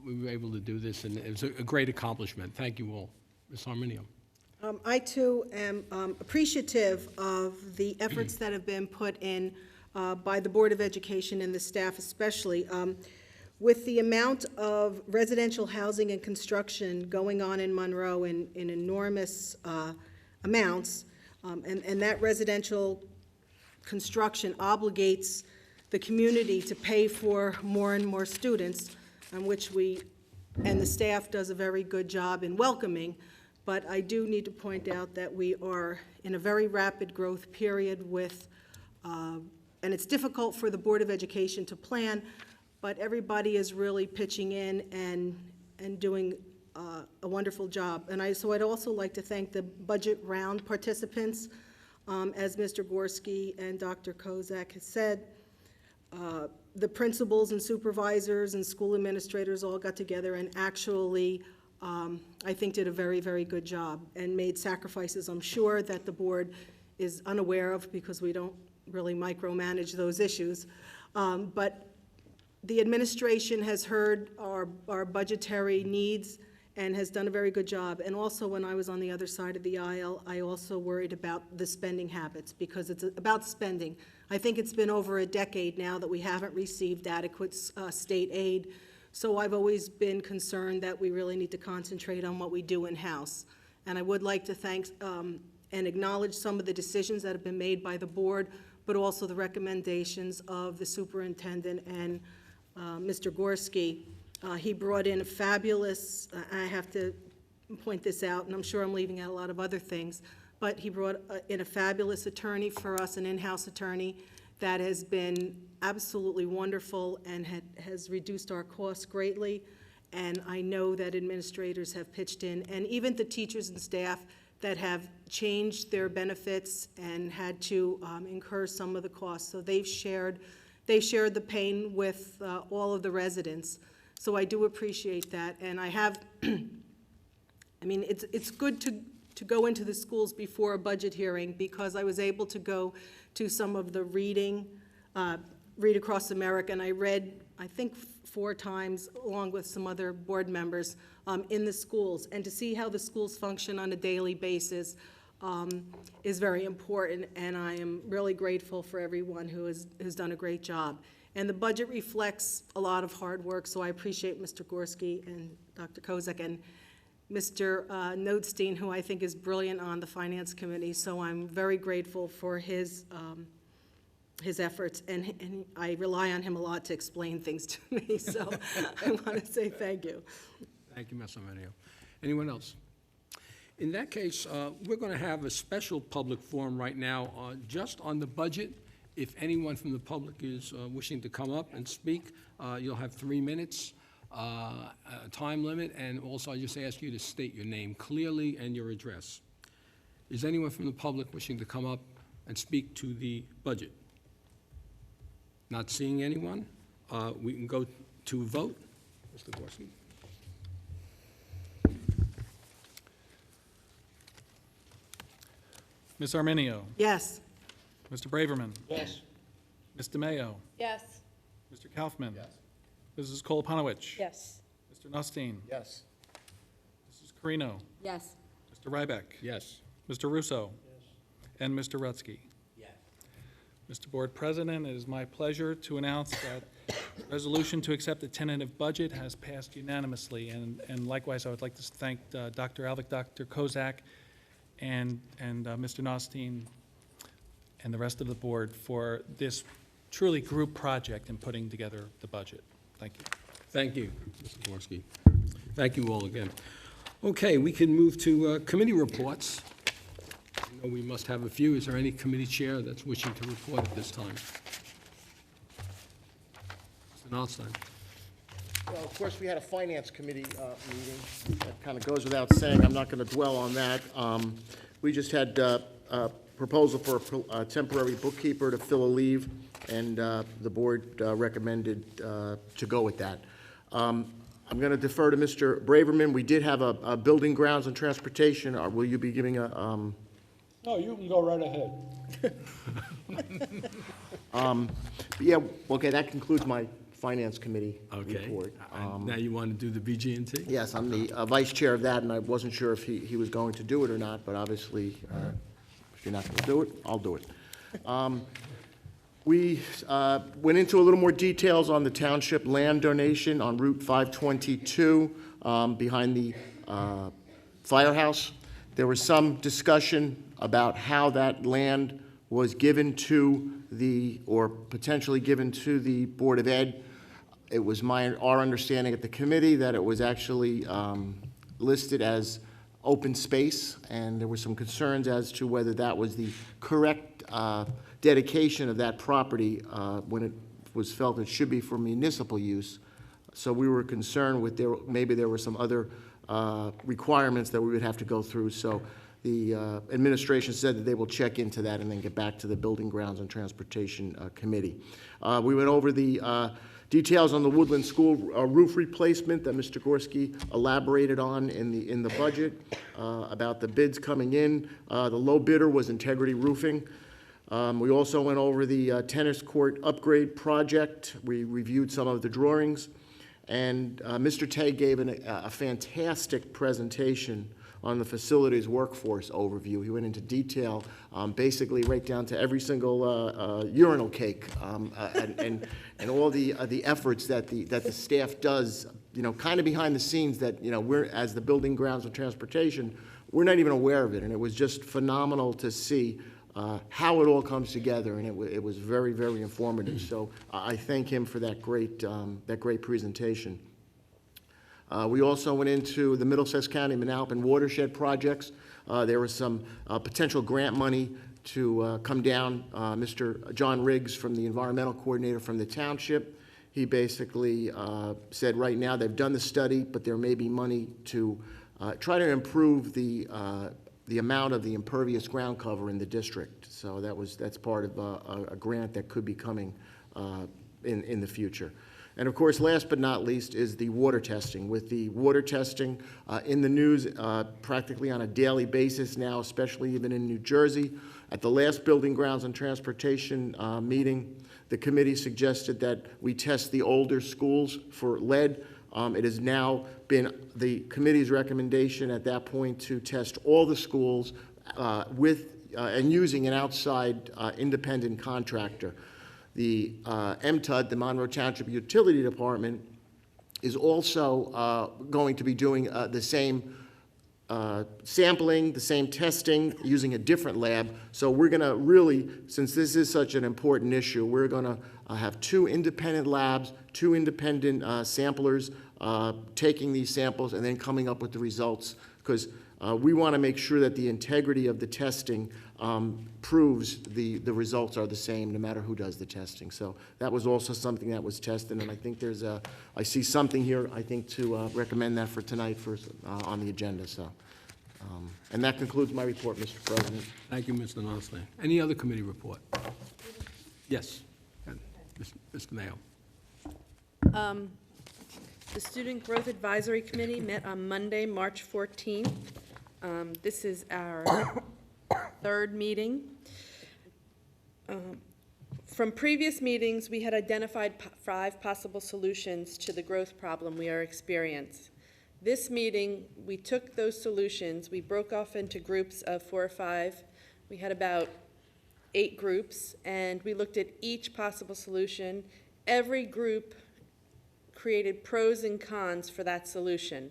[SPEAKER 1] we were able to do this, and it was a great accomplishment. Thank you all. Ms. Arminio.
[SPEAKER 10] I too am appreciative of the efforts that have been put in by the Board of Education and the staff especially. With the amount of residential housing and construction going on in Monroe in enormous amounts, and that residential construction obligates the community to pay for more and more students, on which and the staff does a very good job in welcoming. But I do need to point out that we are in a very rapid growth period with, and it's difficult for the Board of Education to plan, but everybody is really pitching in and doing a wonderful job. And so I'd also like to thank the budget round participants. As Mr. Gorski and Dr. Kozak has said, the principals and supervisors and school administrators all got together and actually, I think, did a very, very good job and made sacrifices I'm sure that the board is unaware of because we don't really micromanage those issues. But the administration has heard our budgetary needs and has done a very good job. And also, when I was on the other side of the aisle, I also worried about the spending habits, because it's about spending. I think it's been over a decade now that we haven't received adequate state aid, so I've always been concerned that we really need to concentrate on what we do in-house. And I would like to thank and acknowledge some of the decisions that have been made by the board, but also the recommendations of the superintendent and Mr. Gorski. He brought in a fabulous, I have to point this out, and I'm sure I'm leaving out a lot of other things, but he brought in a fabulous attorney for us, an in-house attorney, that has been absolutely wonderful and has reduced our costs greatly. And I know that administrators have pitched in, and even the teachers and staff that have changed their benefits and had to incur some of the costs. So they've shared the pain with all of the residents. So I do appreciate that, and I have, I mean, it's good to go into the schools before a budget hearing, because I was able to go to some of the Read Across America, and I read, I think, 4 times, along with some other board members, in the schools. And to see how the schools function on a daily basis is very important, and I am really grateful for everyone who has done a great job. And the budget reflects a lot of hard work, so I appreciate Mr. Gorski and Dr. Kozak and Mr. Notstein, who I think is brilliant on the Finance Committee, so I'm very grateful for his efforts, and I rely on him a lot to explain things to me, so I want to say thank you.
[SPEAKER 1] Thank you, Ms. Arminio. Anyone else? In that case, we're going to have a special public forum right now just on the budget. If anyone from the public is wishing to come up and speak, you'll have 3 minutes, time limit, and also I just ask you to state your name clearly and your address. Is anyone from the public wishing to come up and speak to the budget? Not seeing anyone, we can go to a vote. Mr. Gorski.
[SPEAKER 3] Ms. Arminio.
[SPEAKER 10] Yes.
[SPEAKER 3] Mr. Braverman.
[SPEAKER 8] Yes.
[SPEAKER 3] Ms. DeMayo.
[SPEAKER 7] Yes.
[SPEAKER 3] Mr. Kaufman. Yes. Mrs. Koloponowicz.
[SPEAKER 7] Yes.
[SPEAKER 3] Mr. Nustine.
[SPEAKER 8] Yes.
[SPEAKER 3] Mrs. Carino.
[SPEAKER 7] Yes.
[SPEAKER 3] Mr. Rybeck.
[SPEAKER 1] Yes.
[SPEAKER 3] Mr. Russo. And Mr. Rutsky.
[SPEAKER 8] Yes.
[SPEAKER 3] Mr. Board President, it is my pleasure to announce that the resolution to accept the tentative budget has passed unanimously. And likewise, I would like to thank Dr. Alvick, Dr. Kozak, and Mr. Nustine, and the rest of the board for this truly group project in putting together the budget. Thank you.
[SPEAKER 1] Thank you, Mr. Gorski. Thank you all again. Okay, we can move to committee reports. I know we must have a few. Is there any committee chair that's wishing to report at this time? Mr. Notstein.
[SPEAKER 8] Well, of course, we had a Finance Committee meeting. That kind of goes without saying. I'm not going to dwell on that. We just had a proposal for a temporary bookkeeper to fill a leave, and the board recommended to go with that. I'm going to defer to Mr. Braverman. We did have a building, grounds, and transportation. Will you be giving a?
[SPEAKER 11] No, you can go right ahead.
[SPEAKER 8] Yeah, okay, that concludes my Finance Committee
[SPEAKER 1] Okay.
[SPEAKER 8] report.
[SPEAKER 1] Now you want to do the BG&T?
[SPEAKER 8] Yes, I'm the vice chair of that, and I wasn't sure if he was going to do it or not, but obviously, if you're not going to do it, I'll do it. We went into a little more details on the township land donation on Route 522 behind the firehouse. There was some discussion about how that land was given to or potentially given to the Board of Ed. It was our understanding at the committee that it was actually listed as open space, and there were some concerns as to whether that was the correct dedication of that property when it was felt it should be for municipal use. So we were concerned with maybe there were some other requirements that we would have to go through. So the administration said that they will check into that and then get back to the Building, Grounds, and Transportation Committee. We went over the details on the Woodland School roof replacement that Mr. Gorski elaborated on in the budget about the bids coming in. The low bidder was Integrity Roofing. We also went over the tennis court upgrade project. We reviewed some of the drawings. And Mr. Tay gave a fantastic presentation on the facilities workforce overview. He went into detail, basically right down to every single urinal cake and all the efforts that the staff does, kind of behind the scenes that, we're, as the Building, Grounds, and Transportation, we're not even aware of it. And it was just phenomenal to see how it all comes together, and it was very, very informative. So I thank him for that great presentation. We also went into the Middlesex County Manalapan watershed projects. There was some potential grant money to come down. Mr. John Riggs, from the environmental coordinator from the township, he basically said right now they've done the study, but there may be money to try to improve the amount of the impervious ground cover in the district. So that's part of a grant that could be coming in the future. And of course, last but not least is the water testing. With the water testing in the news practically on a daily basis now, especially even in New Jersey. At the last Building, Grounds, and Transportation meeting, the committee suggested that we test the older schools for lead. It has now been the committee's recommendation at that point to test all the schools and using an outside independent contractor. The MTUD, the Monroe Township Utility Department, is also going to be doing the same sampling, the same testing, using a different lab. So we're going to really, since this is such an important issue, we're going to have two independent labs, two independent samplers taking these samples and then coming up with the results, because we want to make sure that the integrity of the testing proves the results are the same no matter who does the testing. So that was also something that was tested, and I think I see something here, I think, to recommend that for tonight on the agenda. So, and that concludes my report, Mr. President.
[SPEAKER 1] Thank you, Mr. Nosley. Any other committee report? Yes, Mr. Mayo.
[SPEAKER 11] The Student Growth Advisory Committee met on Monday, March 14th. This is our third meeting. From previous meetings, we had identified 5 possible solutions to the growth problem we are experiencing. This meeting, we took those solutions, we broke off into groups of 4 or 5. We had about 8 groups, and we looked at each possible solution. Every group created pros and cons for that solution.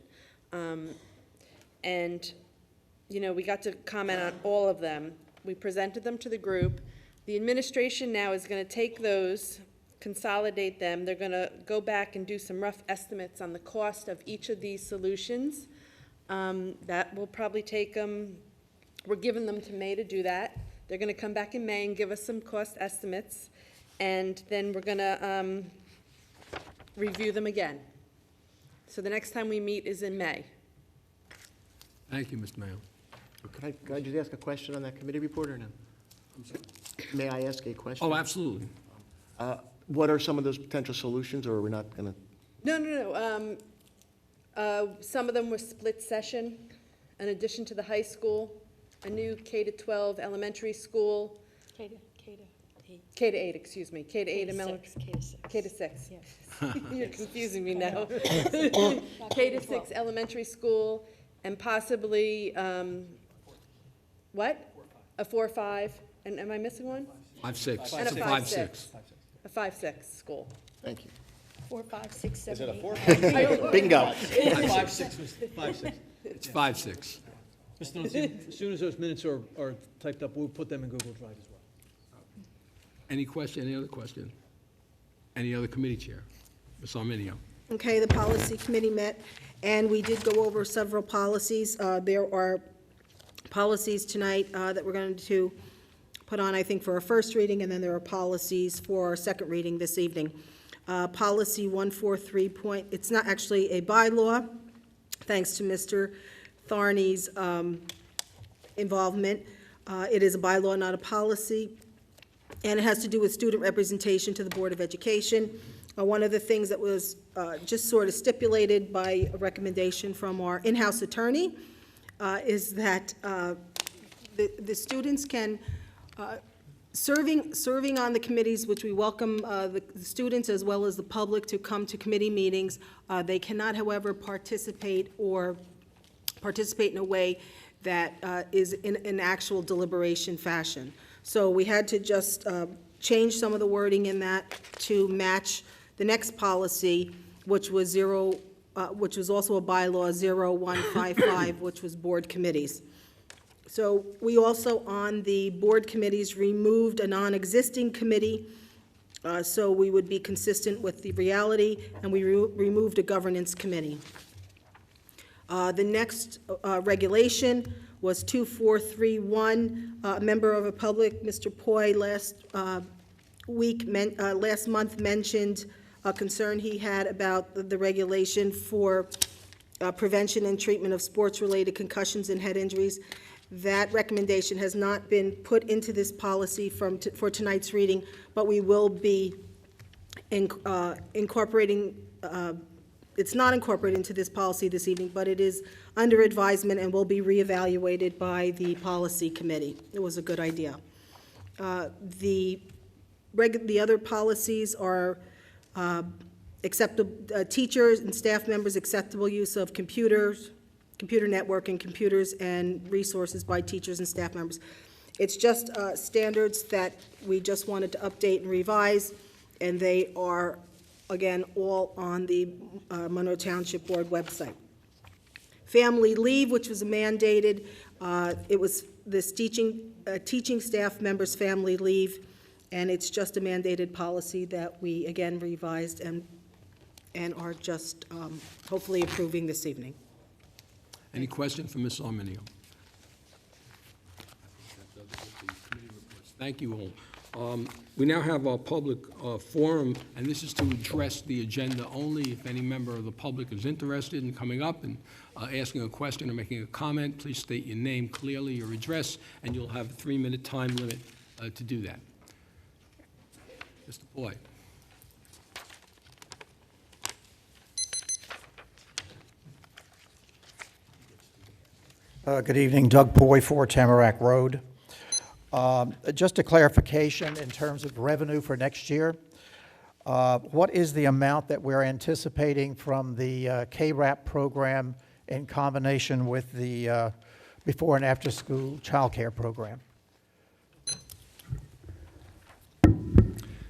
[SPEAKER 11] And, we got to comment on all of them. We presented them to the group. The administration now is going to take those, consolidate them. They're going to go back and do some rough estimates on the cost of each of these solutions. That will probably take them, we're giving them to May to do that. They're going to come back in May and give us some cost estimates, and then we're going to review them again. So the next time we meet is in May.
[SPEAKER 1] Thank you, Mr. Mayo.
[SPEAKER 8] Could I just ask a question on that committee report or no? May I ask a question?
[SPEAKER 1] Oh, absolutely.
[SPEAKER 8] What are some of those potential solutions, or are we not going to?
[SPEAKER 11] No. Some of them were split session, in addition to the high school, a new K-12 elementary school. K to 8, excuse me, K to 8 elementary.
[SPEAKER 4] K to 6.
[SPEAKER 11] K to 6. You're confusing me now. K to 6 elementary school, and possibly, what? A 4-5, and am I missing one?
[SPEAKER 1] 5-6.
[SPEAKER 11] And a
[SPEAKER 1] 5-6.
[SPEAKER 11] A 5-6 school.
[SPEAKER 8] Thank you.
[SPEAKER 4] 4, 5, 6, 7, 8.
[SPEAKER 8] Bingo.
[SPEAKER 6] 5-6 was 5-6.
[SPEAKER 1] It's 5-6.
[SPEAKER 6] Mr. Nunzi, as soon as those minutes are typed up, we'll put them in Google Drive as well.
[SPEAKER 1] Any question, any other question? Any other committee chair? Ms. Arminio?
[SPEAKER 10] Okay, the policy committee met, and we did go over several policies. There are policies tonight that we're going to put on, I think, for a first reading, and then there are policies for our second reading this evening. Policy 143 point, it's not actually a bylaw, thanks to Mr. Tharney's involvement. It is a bylaw, not a policy, and it has to do with student representation to the Board of Education. One of the things that was just sort of stipulated by a recommendation from our in-house attorney is that the students can, serving on the committees, which we welcome the students as well as the public to come to committee meetings, they cannot, however, participate in a way that is in an actual deliberation fashion. So we had to just change some of the wording in that to match the next policy, which was also a bylaw 0155, which was board committees. So we also, on the board committees, removed a non-existing committee, so we would be consistent with the reality, and we removed a governance committee. The next regulation was 2431. A member of the public, Mr. Poi, last month mentioned a concern he had about the regulation for prevention and treatment of sports-related concussions and head injuries. That recommendation has not been put into this policy for tonight's reading, but we will be incorporating, it's not incorporated into this policy this evening, but it is under advisement and will be reevaluated by the policy committee. It was a good idea. The other policies are teachers and staff members' acceptable use of computers, computer networking, computers and resources by teachers and staff members. It's just standards that we just wanted to update and revise, and they are, again, all on the Monroe Township Board website. Family leave, which was mandated, it was this teaching staff members' family leave, and it's just a mandated policy that we, again, revised and are just hopefully approving this evening.
[SPEAKER 1] Any question for Ms. Arminio? Thank you all. We now have our public forum, and this is to address the agenda only. If any member of the public is interested in coming up and asking a question or making a comment, please state your name clearly, your address, and you'll have a 3-minute time limit to do that. Mr. Boyd.
[SPEAKER 12] Good evening, Doug Poi, 4 Tamarack Road. Just a clarification in terms of revenue for next year. What is the amount that we're anticipating from the KRAP program in combination with the before and after school childcare program?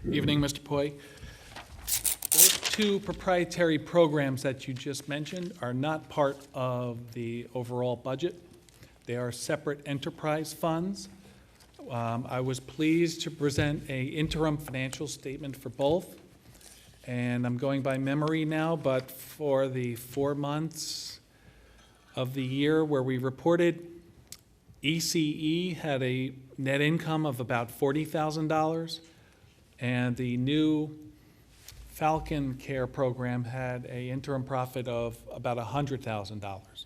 [SPEAKER 3] Evening, Mr. Poi. Those 2 proprietary programs that you just mentioned are not part of the overall budget. They are separate enterprise funds. I was pleased to present an interim financial statement for both, and I'm going by memory now, but for the 4 months of the year where we reported, ECE had a net income of about $40,000, and the new Falcon Care program had an interim profit of about $100,000.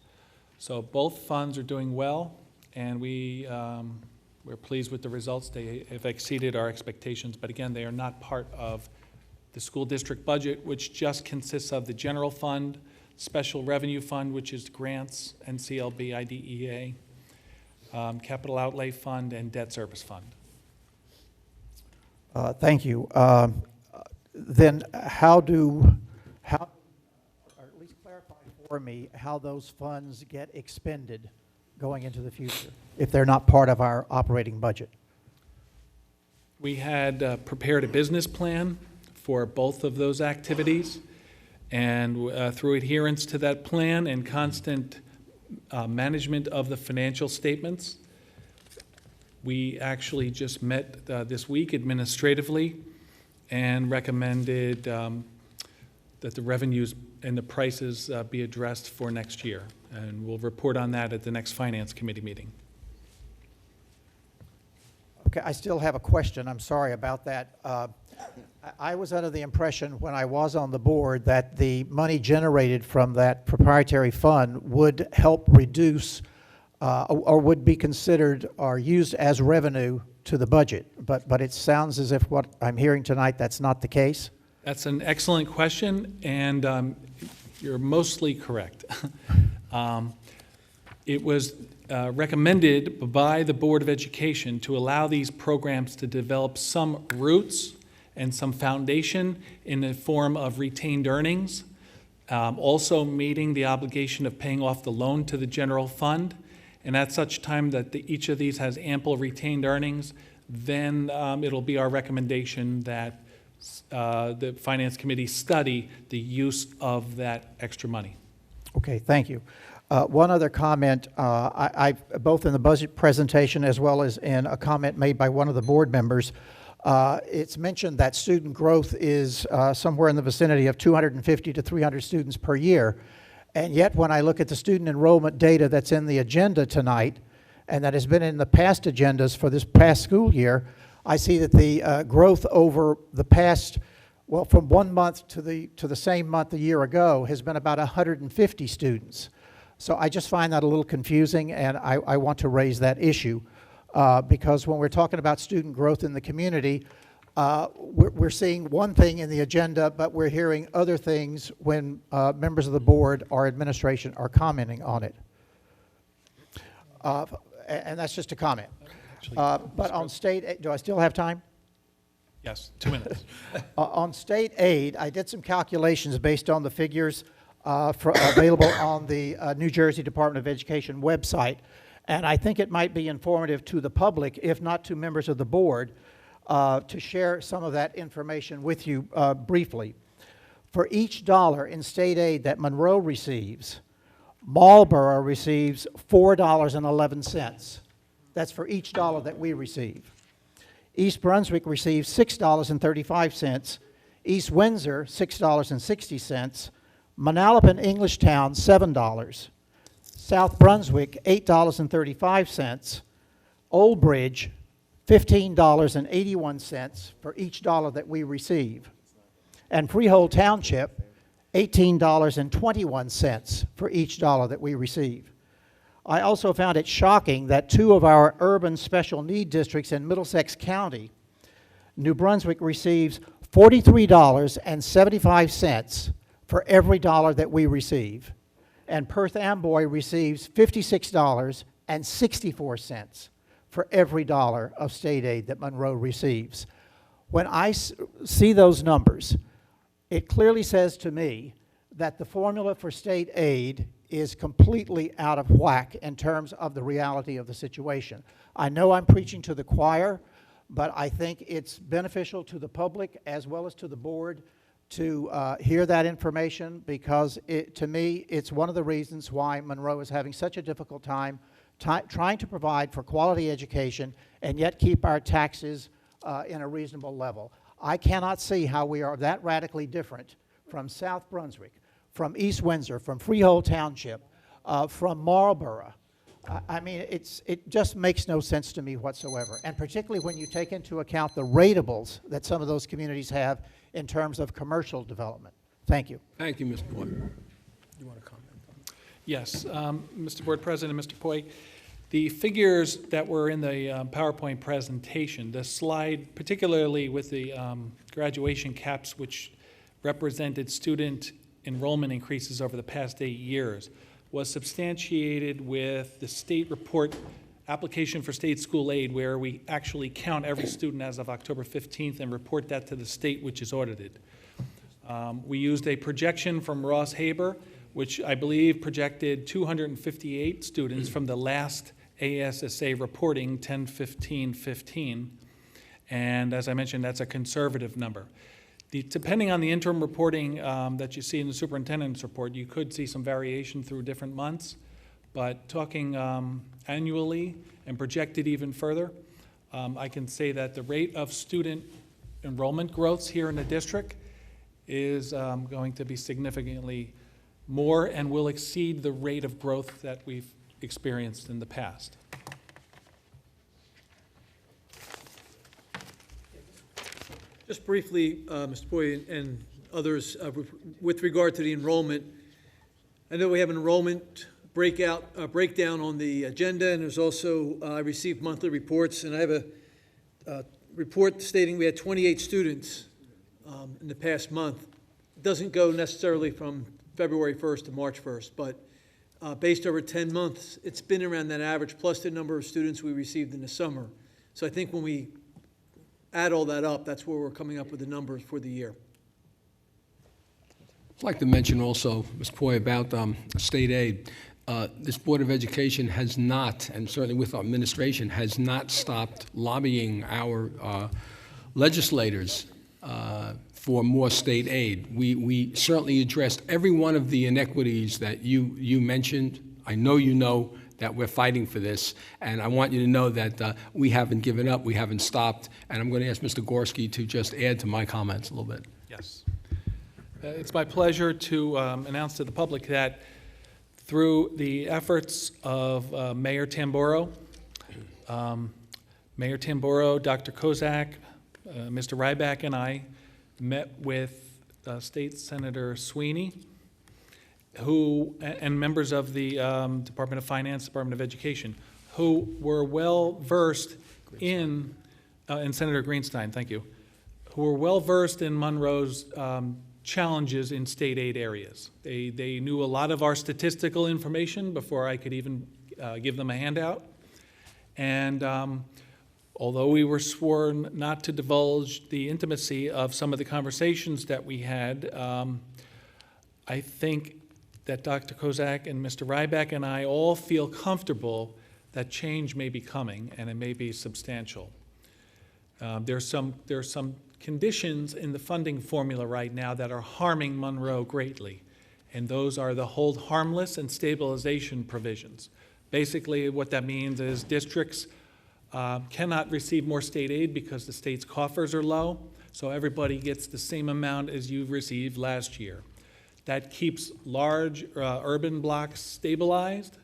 [SPEAKER 3] So both funds are doing well, and we're pleased with the results. They have exceeded our expectations, but again, they are not part of the school district budget, which just consists of the general fund, special revenue fund, which is grants, NCLB, IDEA, capital outlay fund, and debt service fund.
[SPEAKER 12] Thank you. Then how, or at least clarify for me, how those funds get expended going into the future, if they're not part of our operating budget?
[SPEAKER 3] We had prepared a business plan for both of those activities, and through adherence to that plan and constant management of the financial statements, we actually just met this week administratively and recommended that the revenues and the prices be addressed for next year. And we'll report on that at the next Finance Committee meeting.
[SPEAKER 12] Okay, I still have a question. I'm sorry about that. I was under the impression when I was on the board that the money generated from that proprietary fund would help reduce or would be considered or used as revenue to the budget. But it sounds as if what I'm hearing tonight, that's not the case.
[SPEAKER 3] That's an excellent question, and you're mostly correct. It was recommended by the Board of Education to allow these programs to develop some roots and some foundation in the form of retained earnings, also meeting the obligation of paying off the loan to the general fund. And at such time that each of these has ample retained earnings, then it'll be our recommendation that the Finance Committee study the use of that extra money.
[SPEAKER 12] Okay, thank you. One other comment, both in the budget presentation as well as in a comment made by one of the board members, it's mentioned that student growth is somewhere in the vicinity of 250 to 300 students per year. And yet, when I look at the student enrollment data that's in the agenda tonight, and that has been in the past agendas for this past school year, I see that the growth over the past, well, from 1 month to the same month a year ago has been about 150 students. So I just find that a little confusing, and I want to raise that issue because when we're talking about student growth in the community, we're seeing one thing in the agenda, but we're hearing other things when members of the board or administration are commenting on it. And that's just a comment. But on state aid, do I still have time?
[SPEAKER 3] Yes, 2 minutes.
[SPEAKER 12] On state aid, I did some calculations based on the figures available on the New Jersey Department of Education website, and I think it might be informative to the public, if not to members of the board, to share some of that information with you briefly. For each dollar in state aid that Monroe receives, Marlboro receives $4.11. That's for each dollar that we receive. East Brunswick receives $6.35. East Windsor, $6.60. Manalapan Englishtown, $7. South Brunswick, $8.35. Old Bridge, $15.81 for each dollar that we receive. And Freehold Township, $18.21 for each dollar that we receive. I also found it shocking that 2 of our urban special need districts in Middlesex County, New Brunswick receives $43.75 for every dollar that we receive. And Perth Amboy receives $56.64 for every dollar of state aid that Monroe receives. When I see those numbers, it clearly says to me that the formula for state aid is completely out of whack in terms of the reality of the situation. I know I'm preaching to the choir, but I think it's beneficial to the public as well as to the board to hear that information, because to me, it's one of the reasons why Monroe is having such a difficult time trying to provide for quality education and yet keep our taxes in a reasonable level. I cannot see how we are that radically different from South Brunswick, from East Windsor, from Freehold Township, from Marlboro. I mean, it just makes no sense to me whatsoever, and particularly when you take into account the ratables that some of those communities have in terms of commercial development. Thank you.
[SPEAKER 1] Thank you, Mr. Poi. You want to comment?
[SPEAKER 3] Yes, Mr. Board President, Mr. Poi, the figures that were in the PowerPoint presentation, the slide, particularly with the graduation caps, which represented student enrollment increases over the past 8 years, was substantiated with the state report application for state school aid, where we actually count every student as of October 15th and report that to the state, which is audited. We used a projection from Ross Haber, which I believe projected 258 students from the last ASSA reporting, 10-15-15. And as I mentioned, that's a conservative number. Depending on the interim reporting that you see in the superintendent's report, you could see some variation through different months. But talking annually and projected even further, I can say that the rate of student enrollment growths here in the district is going to be significantly more and will exceed the rate of growth that we've experienced in the past.
[SPEAKER 6] Just briefly, Mr. Boyd and others, with regard to the enrollment, I know we have an enrollment breakdown on the agenda, and there's also, I received monthly reports, and I have a report stating we had 28 students in the past month. It doesn't go necessarily from February 1st to March 1st, but based over 10 months, it's been around that average, plus the number of students we received in the summer. So I think when we add all that up, that's where we're coming up with the numbers for the year.
[SPEAKER 1] I'd like to mention also, Ms. Poi, about state aid. This Board of Education has not, and certainly with our administration, has not stopped lobbying our legislators for more state aid. We certainly addressed every one of the inequities that you mentioned. I know you know that we're fighting for this, and I want you to know that we haven't given up, we haven't stopped, and I'm going to ask Mr. Gorski to just add to my comments a little bit.
[SPEAKER 3] Yes. It's my pleasure to announce to the public that through the efforts of Mayor Tamburo, Dr. Kozak, Mr. Ryback, and I met with State Senator Sweeney, and members of the Department of Finance, Department of Education, who were well-versed in Senator Greenstein, thank you, who were well-versed in Monroe's challenges in state aid areas. They knew a lot of our statistical information before I could even give them a handout. And although we were sworn not to divulge the intimacy of some of the conversations that we had, I think that Dr. Kozak and Mr. Ryback and I all feel comfortable that change may be coming, and it may be substantial. There's some conditions in the funding formula right now that are harming Monroe greatly, and those are the hold harmless and stabilization provisions. Basically, what that means is districts cannot receive more state aid because the state's coffers are low, so everybody gets the same amount as you received last year. That keeps large urban blocks stabilized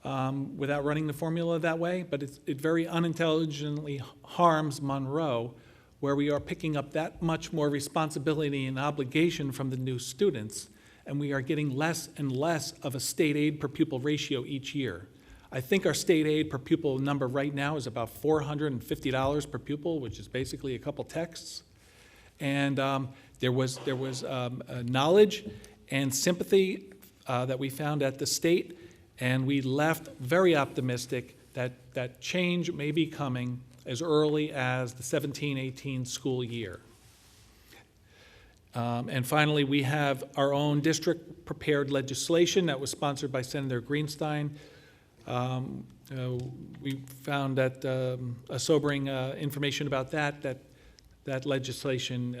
[SPEAKER 3] without running the formula that way, but it very unintelligently harms Monroe, where we are picking up that much more responsibility and obligation from the new students, and we are getting less and less of a state aid per pupil ratio each year. I think our state aid per pupil number right now is about $450 per pupil, which is basically a couple texts. And there was knowledge and sympathy that we found at the state, and we left very optimistic that change may be coming as early as the 17-18 school year. And finally, we have our own district-prepared legislation that was sponsored by Senator Greenstein. We found that a sobering information about that legislation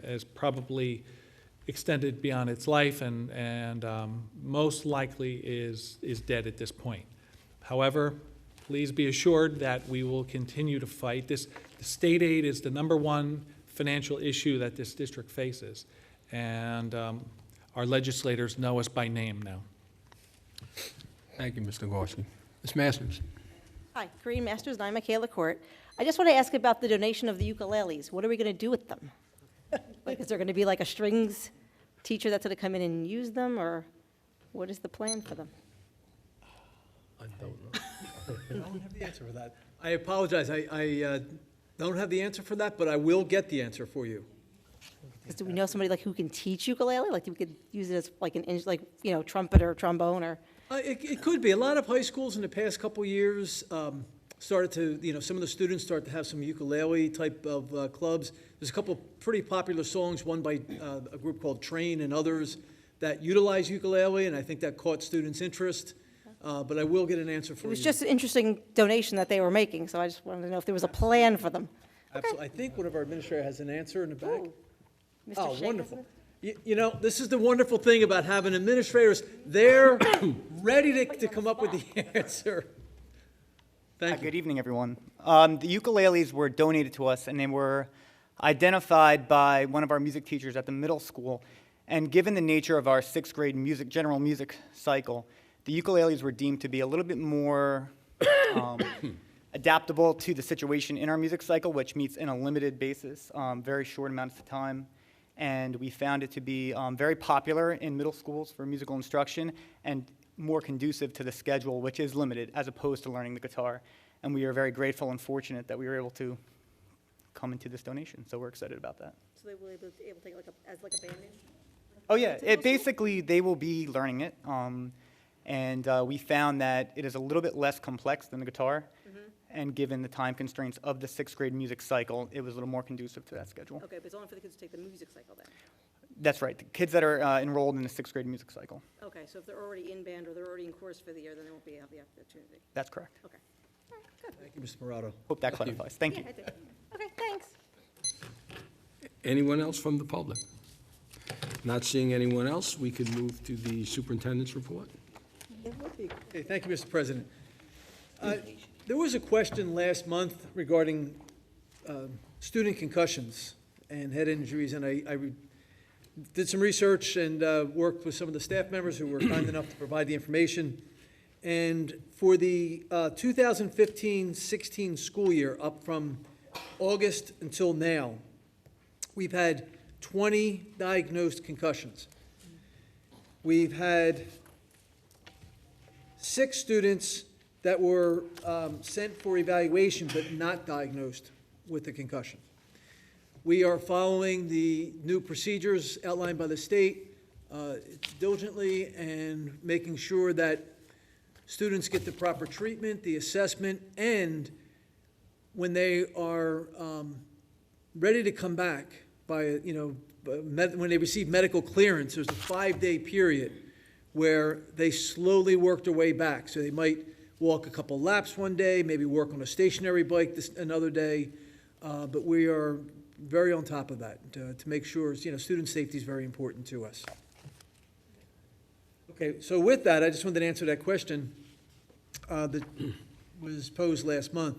[SPEAKER 3] is probably extended beyond its life and most likely is dead at this point. However, please be assured that we will continue to fight this. The state aid is the #1 financial issue that this district faces, and our legislators know us by name now.
[SPEAKER 1] Thank you, Mr. Gorski. Ms. Masters.
[SPEAKER 13] Hi, Corinne Masters, 9 Michaela Court. I just want to ask about the donation of the ukuleles. What are we going to do with them? Like, is there going to be like a strings teacher that's going to come in and use them, or what is the plan for them?
[SPEAKER 1] I don't know.
[SPEAKER 6] I don't have the answer for that. I apologize. I don't have the answer for that, but I will get the answer for you.
[SPEAKER 13] Do we know somebody like who can teach ukulele? Like, we could use it as like an, like, you know, trumpet or trombone or
[SPEAKER 6] It could be. A lot of high schools in the past couple years started to, some of the students start to have some ukulele type of clubs. There's a couple pretty popular songs, one by a group called Train and others that utilize ukulele, and I think that caught students' interest. But I will get an answer for you.
[SPEAKER 13] It was just an interesting donation that they were making, so I just wanted to know if there was a plan for them.
[SPEAKER 6] Absolutely. I think one of our administrators has an answer in the back.
[SPEAKER 13] Ooh. Mr.
[SPEAKER 6] Oh,
[SPEAKER 13] Shea,
[SPEAKER 6] wonderful.
[SPEAKER 13] hasn't
[SPEAKER 6] This is the wonderful thing about having administrators. They're ready to come up with the answer. Thank you.
[SPEAKER 14] Good evening, everyone. The ukuleles were donated to us, and they were identified by one of our music teachers at the middle school. And given the nature of our sixth grade general music cycle, the ukuleles were deemed to be a little bit more adaptable to the situation in our music cycle, which meets in a limited basis, very short amounts of time. And we found it to be very popular in middle schools for musical instruction and more conducive to the schedule, which is limited, as opposed to learning the guitar. And we are very grateful and fortunate that we were able to come into this donation, so we're excited about that.
[SPEAKER 13] So they will able to take it as a band name?
[SPEAKER 14] Oh yeah, they will be learning it. And we found that it is a little bit less complex than the guitar. And given the time constraints of the sixth grade music cycle, it was a little more conducive to that schedule.
[SPEAKER 13] Okay, but it's only for the kids to take the music cycle then?
[SPEAKER 14] That's right, the kids that are enrolled in the sixth grade music cycle.
[SPEAKER 13] Okay, so if they're already in band or they're already in chorus for the year, then they won't have the opportunity?
[SPEAKER 14] That's correct.
[SPEAKER 13] Okay. All right, good.
[SPEAKER 6] Thank you, Mr. Morato.
[SPEAKER 14] Hope that clarifies. Thank you.
[SPEAKER 13] I did. Okay, thanks.
[SPEAKER 1] Anyone else from the public? Not seeing anyone else, we could move to the superintendent's report.
[SPEAKER 6] Okay, thank you, Mr. President. There was a question last month regarding student concussions and head injuries, and I did some research and worked with some of the staff members who were kind enough to provide the information. And for the 2015-16 school year, up from August until now, we've had 20 diagnosed concussions. We've had 6 students that were sent for evaluation but not diagnosed with the concussion. We are following the new procedures outlined by the state diligently and making sure that students get the proper treatment, the assessment, and when they are ready to come back by, when they receive medical clearance, there's a 5-day period where they slowly work their way back. So they might walk a couple laps one day, maybe work on a stationary bike another day, but we are very on top of that to make sure, student safety is very important to us. Okay, so with that, I just wanted to answer that question that was posed last month.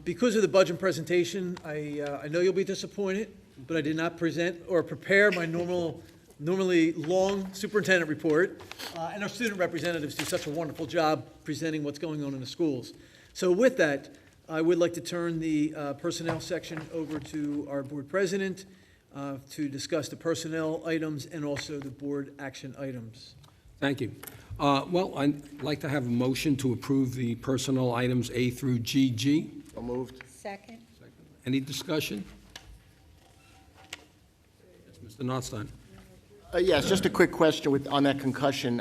[SPEAKER 6] Because of the budget presentation, I know you'll be disappointed, but I did not present or prepare my normally long superintendent report, and our student representatives do such a wonderful job presenting what's going on in the schools. So with that, I would like to turn the personnel section over to our board president to discuss the personnel items and also the board action items.
[SPEAKER 1] Thank you. Well, I'd like to have a motion to approve the personnel items A through GG.
[SPEAKER 8] So moved.
[SPEAKER 4] Second.
[SPEAKER 1] Any discussion? Yes, Mr. Notstein.
[SPEAKER 8] Yes, just a quick question on that concussion.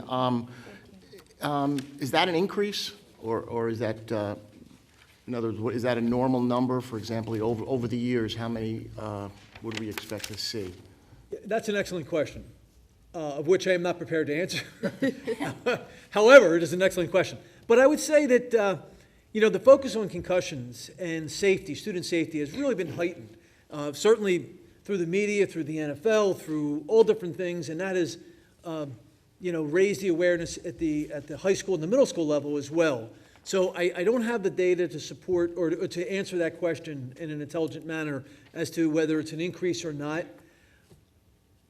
[SPEAKER 8] Is that an increase, or is that, in other words, is that a normal number? For example, over the years, how many would we expect to see?
[SPEAKER 6] That's an excellent question, of which I am not prepared to answer. However, it is an excellent question. But I would say that, the focus on concussions and safety, student safety, has really been heightened. Certainly through the media, through the NFL, through all different things, and that has, raised the awareness at the high school and the middle school level as well. So I don't have the data to support or to answer that question in an intelligent manner as to whether it's an increase or not.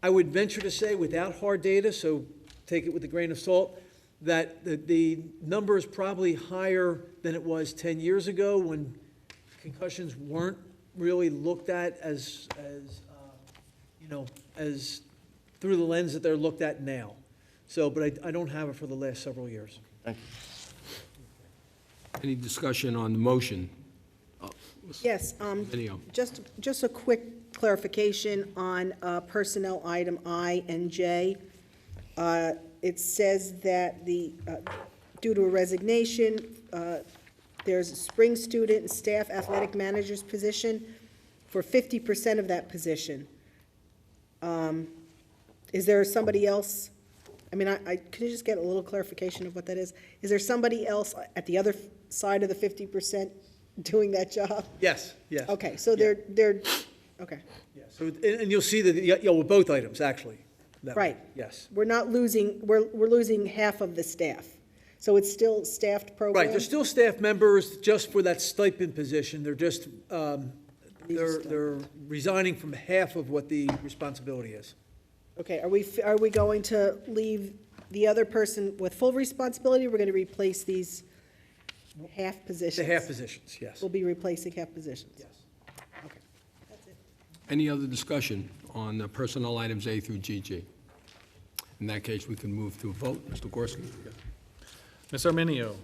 [SPEAKER 6] I would venture to say, without hard data, so take it with a grain of salt, that the number is probably higher than it was 10 years ago when concussions weren't really looked at as through the lens that they're looked at now. So, but I don't have it for the last several years.
[SPEAKER 8] Thank you.
[SPEAKER 1] Any discussion on the motion?
[SPEAKER 10] Yes, just a quick clarification on personnel item I and J. it says that due to a resignation, there's a spring student and staff athletic manager's position for 50% of that position. Is there somebody else? I mean, could you just get a little clarification of what that is? Is there somebody else at the other side of the 50% doing that job?
[SPEAKER 6] Yes, yes.
[SPEAKER 10] Okay, so
[SPEAKER 6] Yeah.
[SPEAKER 10] they're, okay,
[SPEAKER 6] Yeah, so, and you'll see that, with both items, actually. that way.
[SPEAKER 10] right.
[SPEAKER 6] Yes.
[SPEAKER 10] We're not losing, we're losing half of the staff. So it's still staffed program?
[SPEAKER 6] Right, they're still staff members just for that stipend position. They're just, they're resigning from half of what the responsibility is.
[SPEAKER 10] Okay, are we going to leave the other person with full responsibility, or we're going to replace these half positions?
[SPEAKER 6] The half positions, yes.
[SPEAKER 10] We'll be replacing half positions?
[SPEAKER 6] Yes.
[SPEAKER 10] Okay, that's it.
[SPEAKER 1] Any other discussion on personnel items A through GG? In that case, we can move to a vote. Mr. Gorski?
[SPEAKER 3] Ms. Arminio.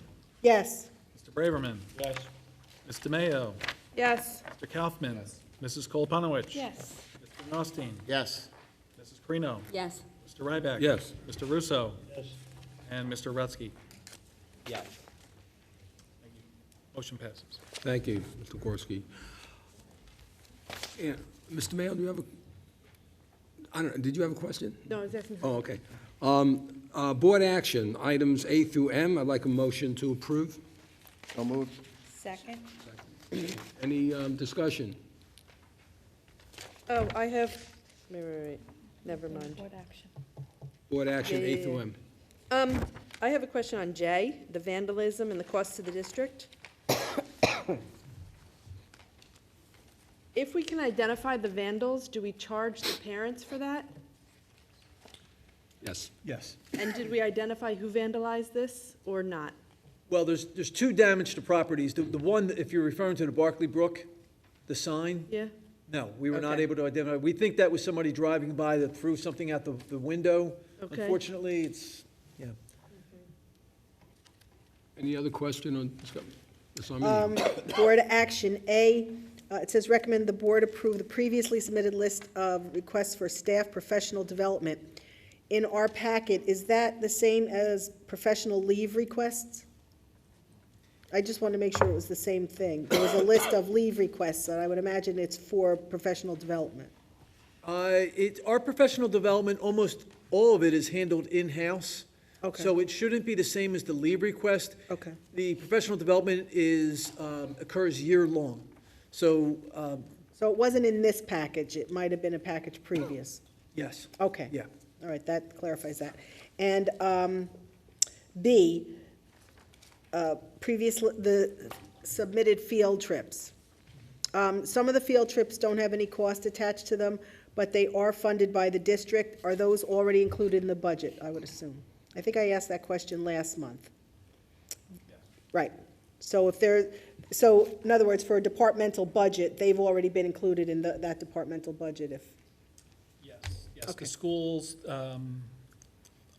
[SPEAKER 10] Yes.
[SPEAKER 3] Mr. Braverman.
[SPEAKER 14] Yes.
[SPEAKER 3] Ms. DeMayo.
[SPEAKER 11] Yes.
[SPEAKER 3] Mr. Kaufman. Mrs. Kolpanowicz.
[SPEAKER 4] Yes.
[SPEAKER 3] Mr. Nostine.
[SPEAKER 8] Yes.
[SPEAKER 3] Mrs. Carino.
[SPEAKER 13] Yes.
[SPEAKER 3] Mr. Ryback.
[SPEAKER 1] Yes.
[SPEAKER 3] Mr. Russo. Yes. And Mr. Rutsky.
[SPEAKER 5] Yes.
[SPEAKER 3] Motion passes.
[SPEAKER 1] Thank you, Mr. Gorski. Yeah, Mr. Mayo, do you have did you have a question?
[SPEAKER 11] No, I was asking.
[SPEAKER 1] Oh, okay. Board action, items A through M, I'd like a motion to approve.
[SPEAKER 8] So moved.
[SPEAKER 4] Second?
[SPEAKER 1] Any discussion?
[SPEAKER 11] Oh, I have, wait, never mind.
[SPEAKER 4] Board action.
[SPEAKER 1] Board action,
[SPEAKER 11] Yeah,
[SPEAKER 1] A
[SPEAKER 11] yeah,
[SPEAKER 1] through
[SPEAKER 11] yeah.
[SPEAKER 1] M.
[SPEAKER 11] I have a question on J, the vandalism and the cost to the district. If we can identify the vandals, do we charge the parents for that?
[SPEAKER 1] Yes.
[SPEAKER 6] Yes.
[SPEAKER 11] And did we identify who vandalized this or not?
[SPEAKER 6] Well, there's two damage to properties. The one, if you're referring to the Barkley Brook, the sign,
[SPEAKER 11] Yeah?
[SPEAKER 6] no, we were not
[SPEAKER 11] Okay.
[SPEAKER 6] able to identify. We think that was somebody driving by that threw something out the window.
[SPEAKER 11] Okay.
[SPEAKER 6] Unfortunately, it's, yeah.
[SPEAKER 1] Any other question on, Ms. Arminio?
[SPEAKER 10] Board action, A, it says recommend the board approve the previously submitted list of requests for staff professional development. In our packet, is that the same as professional leave requests? I just want to make sure it was the same thing. There was a list of leave requests, and I would imagine it's for professional development.
[SPEAKER 6] Our professional development, almost all of it is handled in-house.
[SPEAKER 10] Okay.
[SPEAKER 6] So it shouldn't be the same as the leave request.
[SPEAKER 10] Okay.
[SPEAKER 6] The professional development occurs year-long. So,
[SPEAKER 10] So it wasn't in this package, it might have been a package previous?
[SPEAKER 6] yes.
[SPEAKER 10] Okay.
[SPEAKER 6] Yeah.
[SPEAKER 10] All right, that clarifies that. And B, the submitted field trips. Some of the field trips don't have any cost attached to them, but they are funded by the district. Are those already included in the budget, I would assume? I think I asked that question last month. Right. So so in other words, for a departmental budget, they've already been included in that departmental budget if,
[SPEAKER 3] Yes, yes.
[SPEAKER 10] Okay.
[SPEAKER 3] The schools,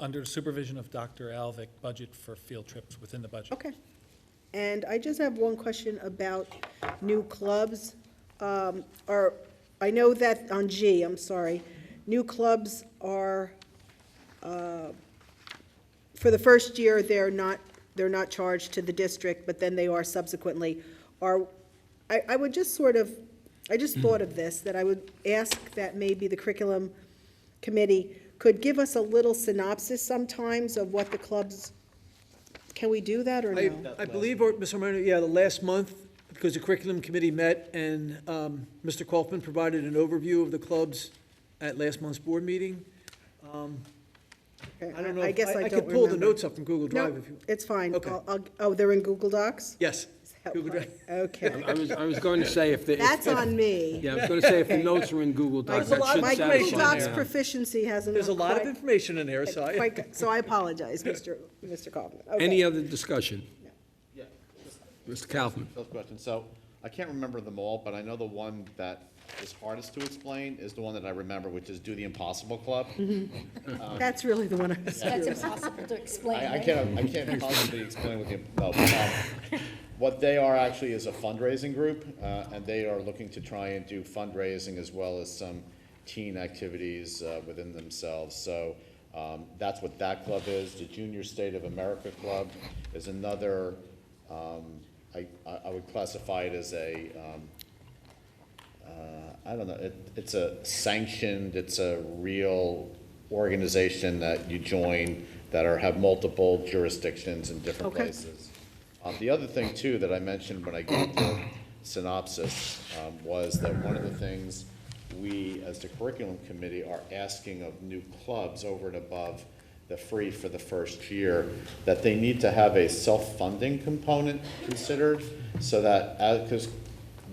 [SPEAKER 3] under the supervision of Dr. Alvick, budget for field trips within the budget.
[SPEAKER 10] okay. And I just have one question about new clubs. I know that on G, I'm sorry, new clubs are, for the first year, they're not charged to the district, but then they are subsequently. I would just I just thought of this, that I would ask that maybe the curriculum committee could give us a little synopsis sometimes of what the clubs, can we do that or no?
[SPEAKER 6] I believe, Ms. Armando, yeah, the last month, because the curriculum committee met and Mr. Kaufman provided an overview of the clubs at last month's board meeting.
[SPEAKER 10] Okay,
[SPEAKER 6] I don't know,
[SPEAKER 10] I guess I
[SPEAKER 6] I
[SPEAKER 10] don't
[SPEAKER 6] could pull the
[SPEAKER 10] remember.
[SPEAKER 6] notes up from Google Drive
[SPEAKER 10] No,
[SPEAKER 6] if you,
[SPEAKER 10] it's fine.
[SPEAKER 6] Okay.
[SPEAKER 10] Oh, they're in Google Docs?
[SPEAKER 6] yes.
[SPEAKER 10] That
[SPEAKER 6] Google
[SPEAKER 10] one.
[SPEAKER 6] Drive.
[SPEAKER 10] Okay.
[SPEAKER 1] I was going to say if the.
[SPEAKER 10] That's on me.
[SPEAKER 1] Yeah, I was going to say if the notes are in Google Docs, that should
[SPEAKER 10] My
[SPEAKER 1] satisfy.
[SPEAKER 10] Google Docs
[SPEAKER 1] yeah.
[SPEAKER 10] proficiency hasn't.
[SPEAKER 6] There's a lot of
[SPEAKER 10] quite-
[SPEAKER 6] information in there, so
[SPEAKER 10] So I apologize, Mr. Kaufman. Okay.
[SPEAKER 1] Any other discussion? Mr. Kaufman?
[SPEAKER 9] Phil's question. So I can't remember them all, but I know the one that is hardest to explain is the one that I remember, which is Do the Impossible Club.
[SPEAKER 10] That's really the one I was.
[SPEAKER 4] That's impossible to explain,
[SPEAKER 9] I
[SPEAKER 4] right?
[SPEAKER 9] can't possibly explain what they are actually is a fundraising group, and they are looking to try and do fundraising as well as some teen activities within themselves. So That's what that club is. The Junior State of America Club is another, I would classify it as a, I don't know, it's a sanctioned, it's a real organization that you join that have multiple jurisdictions in different places. The other thing too that I mentioned when I gave the synopsis was that one of the things we, as the curriculum committee, are asking of new clubs over and above the free for the first year, that they need to have a self-funding component considered, so that, because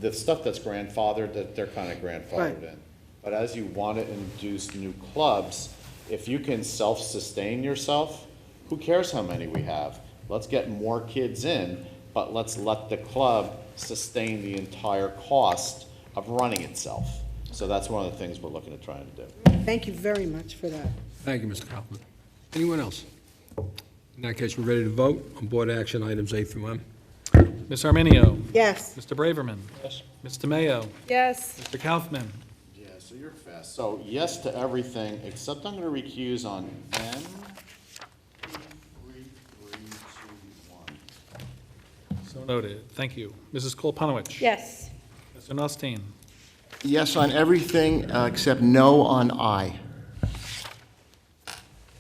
[SPEAKER 9] the stuff that's grandfathered, that they're kind of grandfathered in. But as you want to induce new clubs, if you can self-sustain yourself, who cares how many we have? Let's get more kids in, but let's let the club sustain the entire cost of running itself. So that's one of the things we're looking at trying to do.
[SPEAKER 10] Thank you very much for that.
[SPEAKER 1] Thank you, Mr. Kaufman. Anyone else? In that case, we're ready to vote on board action items A through M.
[SPEAKER 3] Ms. Arminio?
[SPEAKER 10] Yes.
[SPEAKER 3] Mr. Braverman? Yes. Ms. DeMayo?
[SPEAKER 11] Yes.
[SPEAKER 3] Mr. Kaufman?
[SPEAKER 9] Yeah, so you're fast. So yes to everything, except I'm going to recuse on M. 3, 3, 2, 1.
[SPEAKER 3] So noted. Thank you. Mrs. Kolponowicz?
[SPEAKER 11] Yes.
[SPEAKER 3] Mr. Nusstein?
[SPEAKER 8] Yes on everything except no on I.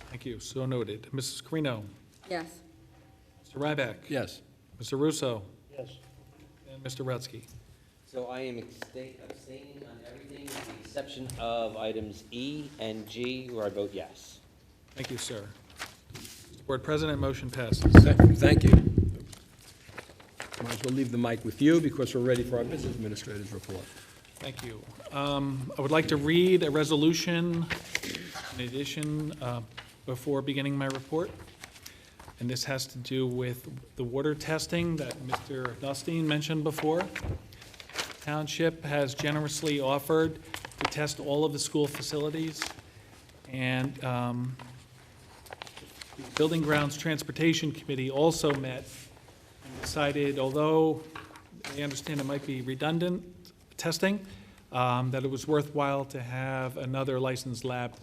[SPEAKER 3] Thank you. So noted. Mrs. Carino?
[SPEAKER 11] Yes.
[SPEAKER 3] Mr. Ryback?
[SPEAKER 1] Yes.
[SPEAKER 3] Mr. Russo?
[SPEAKER 6] Yes.
[SPEAKER 3] And Mr. Rutsky?
[SPEAKER 15] So I am abstaining on everything with the exception of items E and G, where I vote yes.
[SPEAKER 3] Thank you, sir. Mr. Board President, motion passes.
[SPEAKER 1] Thank you. Might as well leave the mic with you because we're ready for our business administrator's report.
[SPEAKER 3] Thank you. I would like to read a resolution in addition before beginning my report. And this has to do with the water testing that Mr. Nusstein mentioned before. Township has generously offered to test all of the school facilities. And the Building Grounds Transportation Committee also met and decided, although they understand it might be redundant testing, that it was worthwhile to have another licensed lab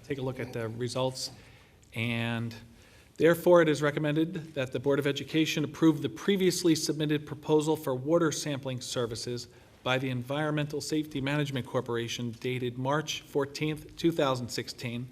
[SPEAKER 3] take a look at the results. And therefore, it is recommended that the Board of Education approve the previously submitted proposal for water sampling services by the Environmental Safety Management Corporation dated March 14th, 2016,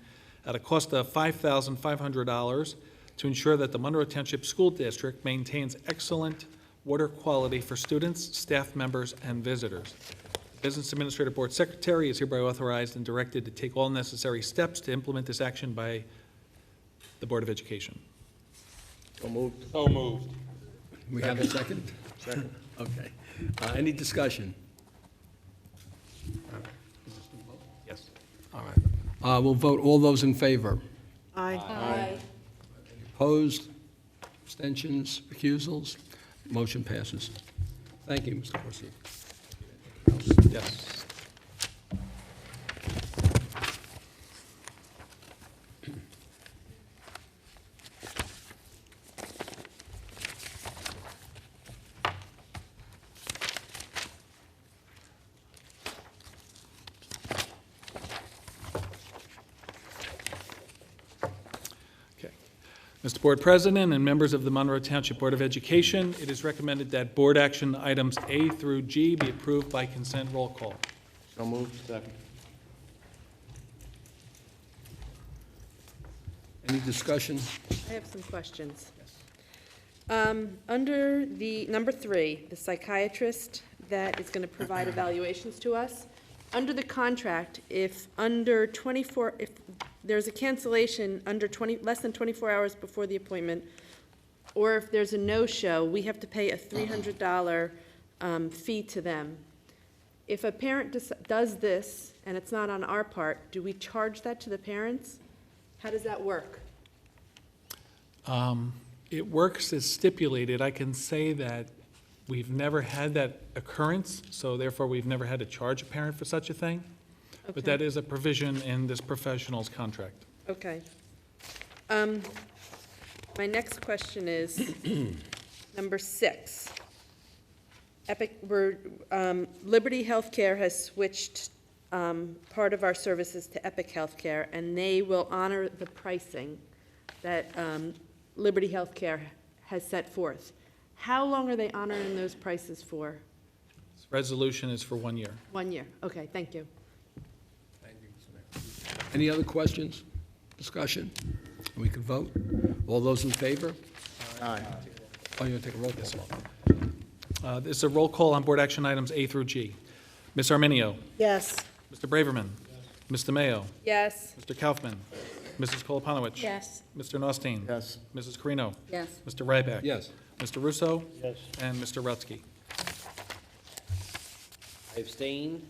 [SPEAKER 3] at a cost of $5,500 to ensure that the Monroe Township School District maintains excellent water quality for students, staff members, and visitors. The Business Administrative Board Secretary is hereby authorized and directed to take all necessary steps to implement this action by the Board of Education.
[SPEAKER 9] So moved.
[SPEAKER 15] So moved.
[SPEAKER 1] We have a second? Second. Okay. Any discussion?
[SPEAKER 3] Yes.
[SPEAKER 1] All right. We'll vote all those in favor.
[SPEAKER 10] Aye.
[SPEAKER 1] Opposed? Abstentions? Recusals? Motion passes. Thank you, Mr. Corsi.
[SPEAKER 3] Yes. Mr. Board President and members of the Monroe Township Board of Education, it is recommended that board action items A through G be approved by consent roll call.
[SPEAKER 9] So moved. Second.
[SPEAKER 1] Any discussion?
[SPEAKER 11] I have some questions. Under the number 3, the psychiatrist that is going to provide evaluations to us, under the contract, if there's a cancellation under less than 24 hours before the appointment, or if there's a no-show, we have to pay a $300 fee to them. If a parent does this, and it's not on our part, do we charge that to the parents? How does that work?
[SPEAKER 3] It works as stipulated. I can say that we've never had that occurrence, so therefore we've never had to charge a parent for such a thing. But
[SPEAKER 11] Okay.
[SPEAKER 3] that is a provision in this professional's contract.
[SPEAKER 11] Okay. My next question is, number 6. Liberty Healthcare has switched part of our services to Epic Healthcare, and they will honor the pricing that Liberty Healthcare has set forth. How long are they honoring those prices for?
[SPEAKER 3] This resolution is for 1 year.
[SPEAKER 11] 1 year. Okay, thank you.
[SPEAKER 1] Any other questions, discussion? We can vote. All those in favor?
[SPEAKER 8] Aye.
[SPEAKER 1] Oh, you want to take a roll call?
[SPEAKER 3] This is a roll call on board action items A through G. Ms. Arminio.
[SPEAKER 10] Yes.
[SPEAKER 3] Mr. Braverman. Ms. DeMayo.
[SPEAKER 11] Yes.
[SPEAKER 3] Mr. Kaufman. Mrs. Koloponowicz.
[SPEAKER 4] Yes.
[SPEAKER 3] Mr. Nostine.
[SPEAKER 8] Yes.
[SPEAKER 3] Mrs. Carino.
[SPEAKER 11] Yes.
[SPEAKER 3] Mr. Ryback.
[SPEAKER 1] Yes.
[SPEAKER 3] Mr. Russo. Yes. And Mr. Rutsky.
[SPEAKER 15] I abstain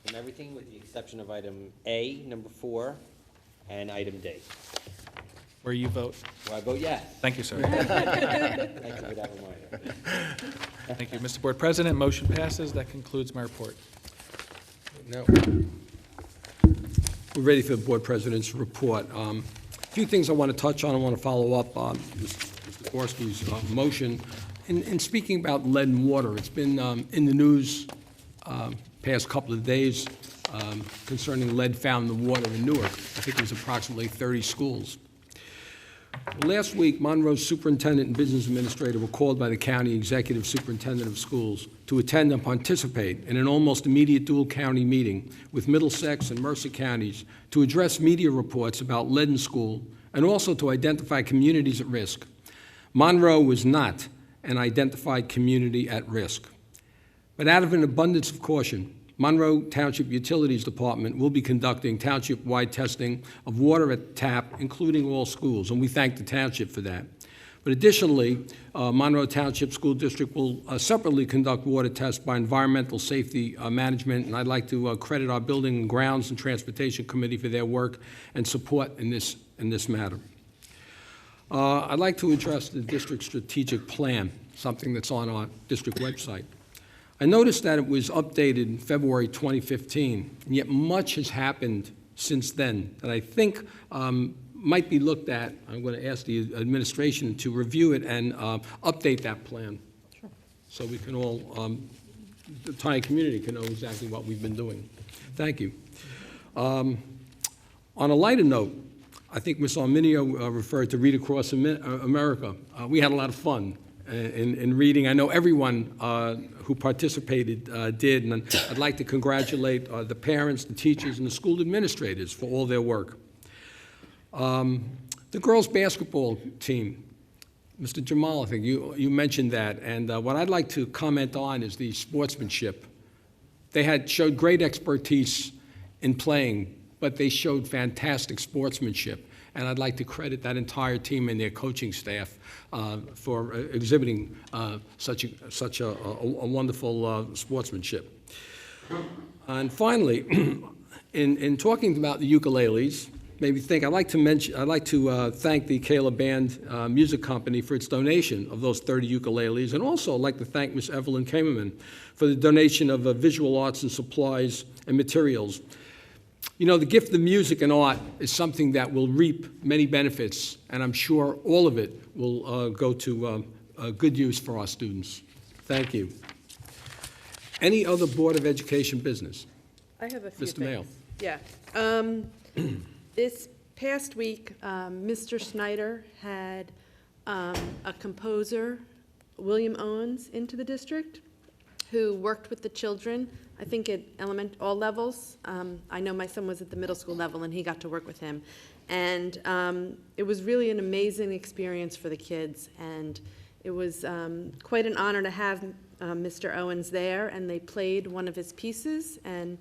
[SPEAKER 15] from everything with the exception of item A, number 4, and item D.
[SPEAKER 3] Where you vote.
[SPEAKER 15] Where I vote yes.
[SPEAKER 3] Thank you, sir.
[SPEAKER 15] Thank you for that reminder.
[SPEAKER 3] Thank you. Mr. Board President, motion passes. That concludes my report.
[SPEAKER 1] Now, we're ready for the Board President's report. A few things I want to touch on. I want to follow up on Mr. Gorski's motion. In speaking about lead and water, it's been in the news past couple of days concerning lead found in the water in Newark. I think it was approximately 30 schools. Last week, Monroe's superintendent and business administrator were called by the county executive superintendent of schools to attend and participate in an almost immediate dual county meeting with Middlesex and Mercer counties to address media reports about lead in school and also to identify communities at risk. Monroe was not an identified community at risk. But out of an abundance of caution, Monroe Township Utilities Department will be conducting township-wide testing of water at tap, including all schools, and we thank the township for that. But additionally, Monroe Township School District will separately conduct water tests by Environmental Safety Management, and I'd like to credit our Building and Grounds and Transportation Committee for their work and support in this matter. I'd like to address the district strategic plan, something that's on our district website. I noticed that it was updated in February 2015, and yet much has happened since then that I think might be looked at. I'm going to ask the administration to review it and update that plan. Sure. So we can all, the entire community can know exactly what we've been doing. Thank you. On a lighter note, I think Ms. Arminio referred to Read Across America. We had a lot of fun in reading. I know everyone who participated did, and I'd like to congratulate the parents, the teachers, and the school administrators for all their work. The girls' basketball team, Mr. Jamal, I think you mentioned that, and what I'd like to comment on is the sportsmanship. They showed great expertise in playing, but they showed fantastic sportsmanship. And I'd like to credit that entire team and their coaching staff for exhibiting such a wonderful sportsmanship. And finally, in talking about the ukuleles, I'd like to thank the Kayla Band Music Company for its donation of those 30 ukuleles, and also I'd like to thank Ms. Evelyn Kamerman for the donation of visual arts and supplies and materials. You know, the gift of music and art is something that will reap many benefits, and I'm sure all of it will go to good use for our students. Thank you. Any other Board of Education business?
[SPEAKER 11] I have a few
[SPEAKER 1] Mr. Mayo.
[SPEAKER 11] things. Yeah. This past week, Mr. Snyder had a composer, William Owens, into the district, who worked with the children, I think at all levels. I know my son was at the middle school level, and he got to work with him. And it was really an amazing experience for the kids, and it was quite an honor to have Mr. Owens there, and they played one of his pieces, and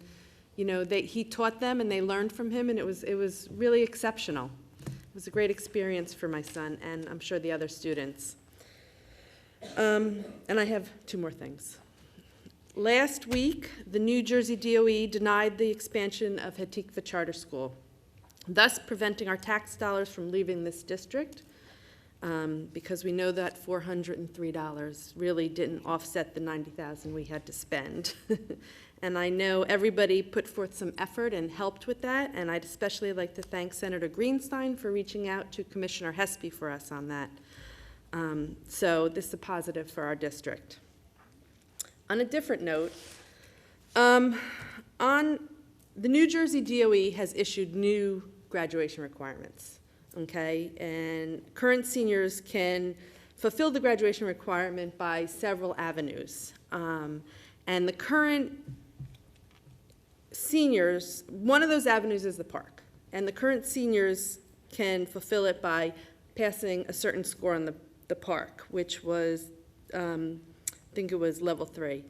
[SPEAKER 11] you know, he taught them, and they learned from him, and it was really exceptional. It was a great experience for my son, and I'm sure the other students. And I have two more things. Last week, the New Jersey DOE denied the expansion of Hatikva Charter School, thus preventing our tax dollars from leaving this district, because we know that $403 really didn't offset the $90,000 we had to spend. And I know everybody put forth some effort and helped with that, and I'd especially like to thank Senator Greenstein for reaching out to Commissioner Hespy for us on that. So this is a positive for our district. On a different note, on the New Jersey DOE has issued new graduation requirements, okay? And current seniors can fulfill the graduation requirement by several avenues. And the current seniors, one of those avenues is the park. And the current seniors can fulfill it by passing a certain score on the park, which was, I think it was level 3.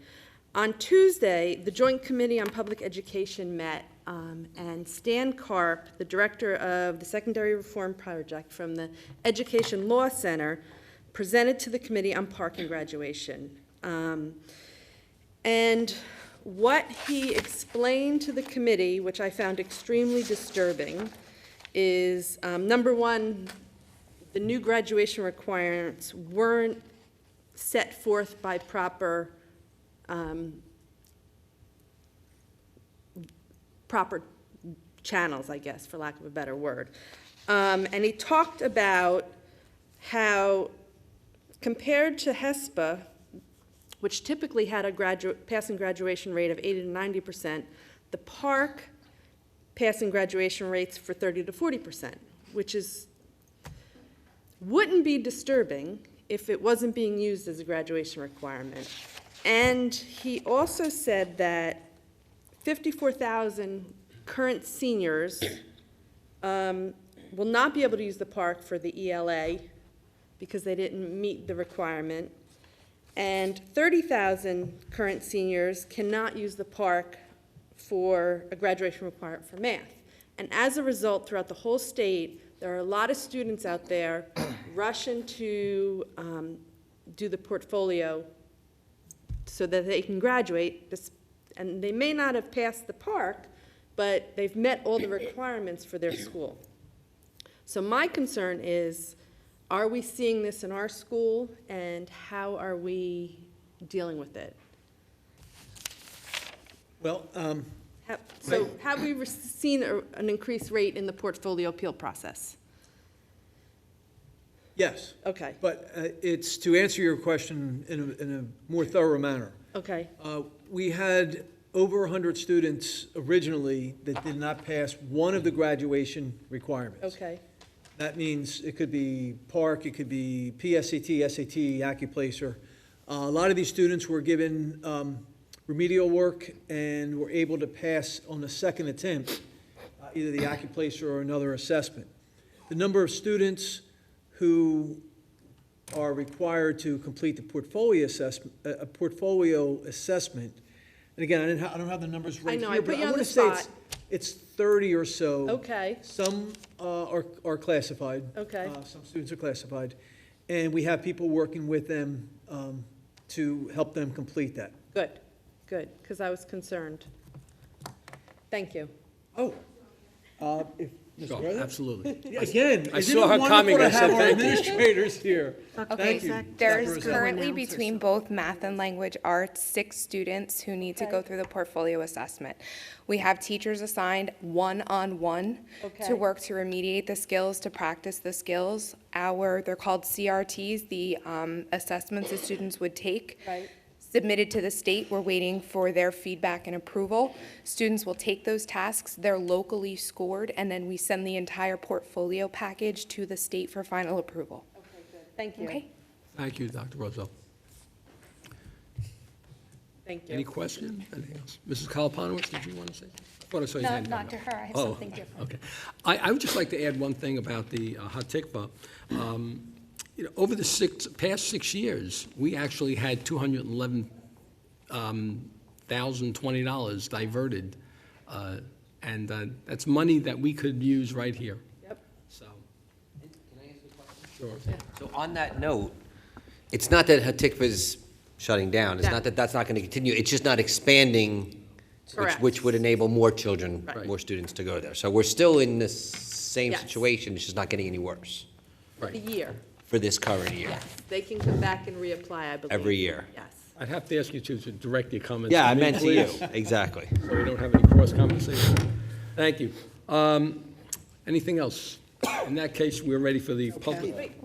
[SPEAKER 11] On Tuesday, the Joint Committee on Public Education met, and Stan Karp, the director of the Secondary Reform Project from the Education Law Center, presented to the Committee on Park and Graduation. And what he explained to the committee, which I found extremely disturbing, is, number one, the new graduation requirements weren't set forth by proper channels, I guess, for lack of a better word. And he talked about how, compared to HESPA, which typically had a passing graduation rate of 80 to 90%, the park passing graduation rates for 30 to 40%, which wouldn't be disturbing if it wasn't being used as a graduation requirement. And he also said that 54,000 current seniors will not be able to use the park for the ELA because they didn't meet the requirement. And 30,000 current seniors cannot use the park for a graduation requirement for math. And as a result, throughout the whole state, there are a lot of students out there rushing to do the portfolio so that they can graduate, and they may not have passed the park, but they've met all the requirements for their school. So my concern is, are we seeing this in our school, and how are we dealing with it?
[SPEAKER 6] Well,
[SPEAKER 11] So have we seen an increased rate in the portfolio appeal process?
[SPEAKER 6] yes.
[SPEAKER 11] Okay,
[SPEAKER 6] But it's to answer your question in a more thorough manner.
[SPEAKER 11] okay,
[SPEAKER 6] We had over 100 students originally that did not pass one of the graduation requirements.
[SPEAKER 11] okay,
[SPEAKER 6] That means it could be park, it could be PSAT, SAT, AccuPlacer. A lot of these students were given remedial work and were able to pass on the second attempt, either the AccuPlacer or another assessment. The number of students who are required to complete the portfolio assessment, and again, I don't have the numbers right
[SPEAKER 11] know,
[SPEAKER 6] here,
[SPEAKER 11] I put
[SPEAKER 6] but
[SPEAKER 11] you
[SPEAKER 6] I
[SPEAKER 11] on
[SPEAKER 6] want
[SPEAKER 11] the
[SPEAKER 6] to say
[SPEAKER 11] spot.
[SPEAKER 6] it's 30 or so.
[SPEAKER 11] okay,
[SPEAKER 6] Some are classified.
[SPEAKER 11] Okay.
[SPEAKER 6] Some students are classified. And we have people working with them to help them complete that.
[SPEAKER 11] good, because I was concerned. Thank you.
[SPEAKER 6] Oh, if, Ms.
[SPEAKER 1] Sure,
[SPEAKER 6] Guerra?
[SPEAKER 1] absolutely.
[SPEAKER 6] Again,
[SPEAKER 1] I
[SPEAKER 6] isn't
[SPEAKER 1] saw
[SPEAKER 6] it
[SPEAKER 1] her comment,
[SPEAKER 6] wonderful
[SPEAKER 1] I
[SPEAKER 6] to
[SPEAKER 1] said
[SPEAKER 6] have our
[SPEAKER 1] thank you.
[SPEAKER 6] administrators here?
[SPEAKER 13] Okay,
[SPEAKER 6] Thank you.
[SPEAKER 16] There's
[SPEAKER 6] Dr. Roselle.
[SPEAKER 16] currently between both math and language arts 6 students who need to go through the portfolio assessment. We have teachers assigned one-on-one
[SPEAKER 11] Okay.
[SPEAKER 16] to work to remediate the skills, to practice the skills. They're called CRTs, the assessments the students would take.
[SPEAKER 11] Right.
[SPEAKER 16] Submitted to the state. We're waiting for their feedback and approval. Students will take those tasks, they're locally scored, and then we send the entire portfolio package to the state for final approval.
[SPEAKER 11] Okay, good. Thank you.
[SPEAKER 16] Okay?
[SPEAKER 1] Thank you, Dr. Roselle.
[SPEAKER 11] Thank you.
[SPEAKER 1] Any questions? Anything else? Mrs. Kalapanowicz, did you want to say? I thought I saw your
[SPEAKER 4] No,
[SPEAKER 1] hand
[SPEAKER 4] not
[SPEAKER 1] go
[SPEAKER 4] to
[SPEAKER 1] up.
[SPEAKER 4] her. I have
[SPEAKER 1] Oh,
[SPEAKER 4] something different.
[SPEAKER 1] okay. I would just like to add one thing about the Hatikva. Over the past 6 years, we actually had $211,020 diverted, and that's money that we could use right here.
[SPEAKER 11] Yep.
[SPEAKER 1] So,
[SPEAKER 15] Can I ask a question?
[SPEAKER 1] sure.
[SPEAKER 15] So on that note, it's not that Hatikva's shutting down, it's
[SPEAKER 11] No.
[SPEAKER 15] not that that's not going to continue, it's just not expanding,
[SPEAKER 11] Correct.
[SPEAKER 15] which would enable more children,
[SPEAKER 1] Right.
[SPEAKER 15] more students to go there. So we're still in the same
[SPEAKER 11] Yes.
[SPEAKER 15] situation, it's just not getting any worse
[SPEAKER 11] The year,
[SPEAKER 15] for this current year.
[SPEAKER 11] yes. They can come back and reapply, I believe.
[SPEAKER 15] Every year.
[SPEAKER 11] Yes.
[SPEAKER 1] I'd have to ask you to direct your comments.
[SPEAKER 15] Yeah, I
[SPEAKER 1] me,
[SPEAKER 15] meant to you,
[SPEAKER 1] please,
[SPEAKER 15] exactly.
[SPEAKER 1] So we don't have any cross conversation. Thank you. Anything else? In that case, we're ready for the public.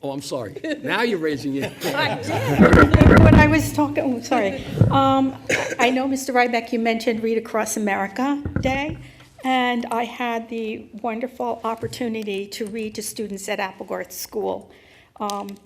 [SPEAKER 1] Oh, I'm sorry. Now you're raising your hand.
[SPEAKER 4] I did. When I was talking, oh, sorry. I know, Mr. Ryback, you mentioned Read Across America Day, and I had the wonderful opportunity to read to students at Applegarth School.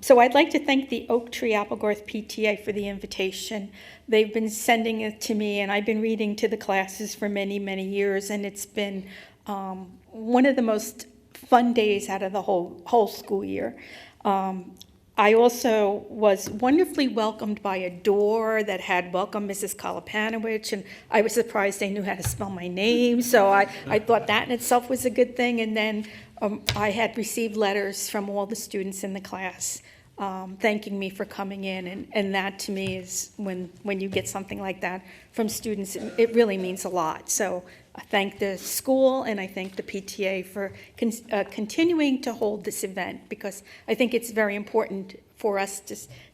[SPEAKER 4] So I'd like to thank the Oak Tree Applegarth PTA for the invitation. They've been sending it to me, and I've been reading to the classes for many, many years, and it's been one of the most fun days out of the whole school year. I also was wonderfully welcomed by a door that had "Welcome, Mrs. Kolopanowicz," and I was surprised they knew how to spell my name, so I thought that in itself was a good thing. And then I had received letters from all the students in the class thanking me for coming in, and that to me is, when you get something like that from students, it really means a lot. So I thank the school and I thank the PTA for continuing to hold this event, because I think it's very important for us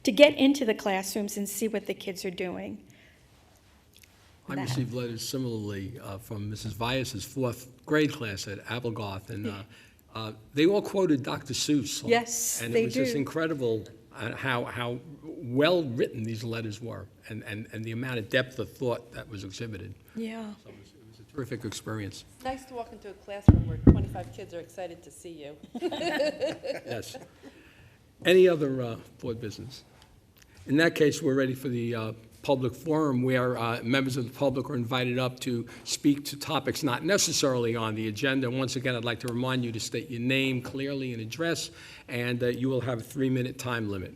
[SPEAKER 4] to get into the classrooms and see what the kids are doing.
[SPEAKER 1] I received letters similarly from Mrs. Vyas's fourth grade class at Applegarth, and they all quoted Dr. Seuss.
[SPEAKER 4] Yes,
[SPEAKER 1] and
[SPEAKER 4] they
[SPEAKER 1] it was just
[SPEAKER 4] do.
[SPEAKER 1] incredible how well written these letters were, and the amount of depth of thought that was exhibited.
[SPEAKER 4] Yeah.
[SPEAKER 1] So it was a terrific experience.
[SPEAKER 11] Nice to walk into a classroom where 25 kids are excited to see you.
[SPEAKER 1] Yes. Any other board business? In that case, we're ready for the public forum, where members of the public are invited up to speak to topics not necessarily on the agenda. Once again, I'd like to remind you to state your name clearly and address, and you will have a 3-minute time limit.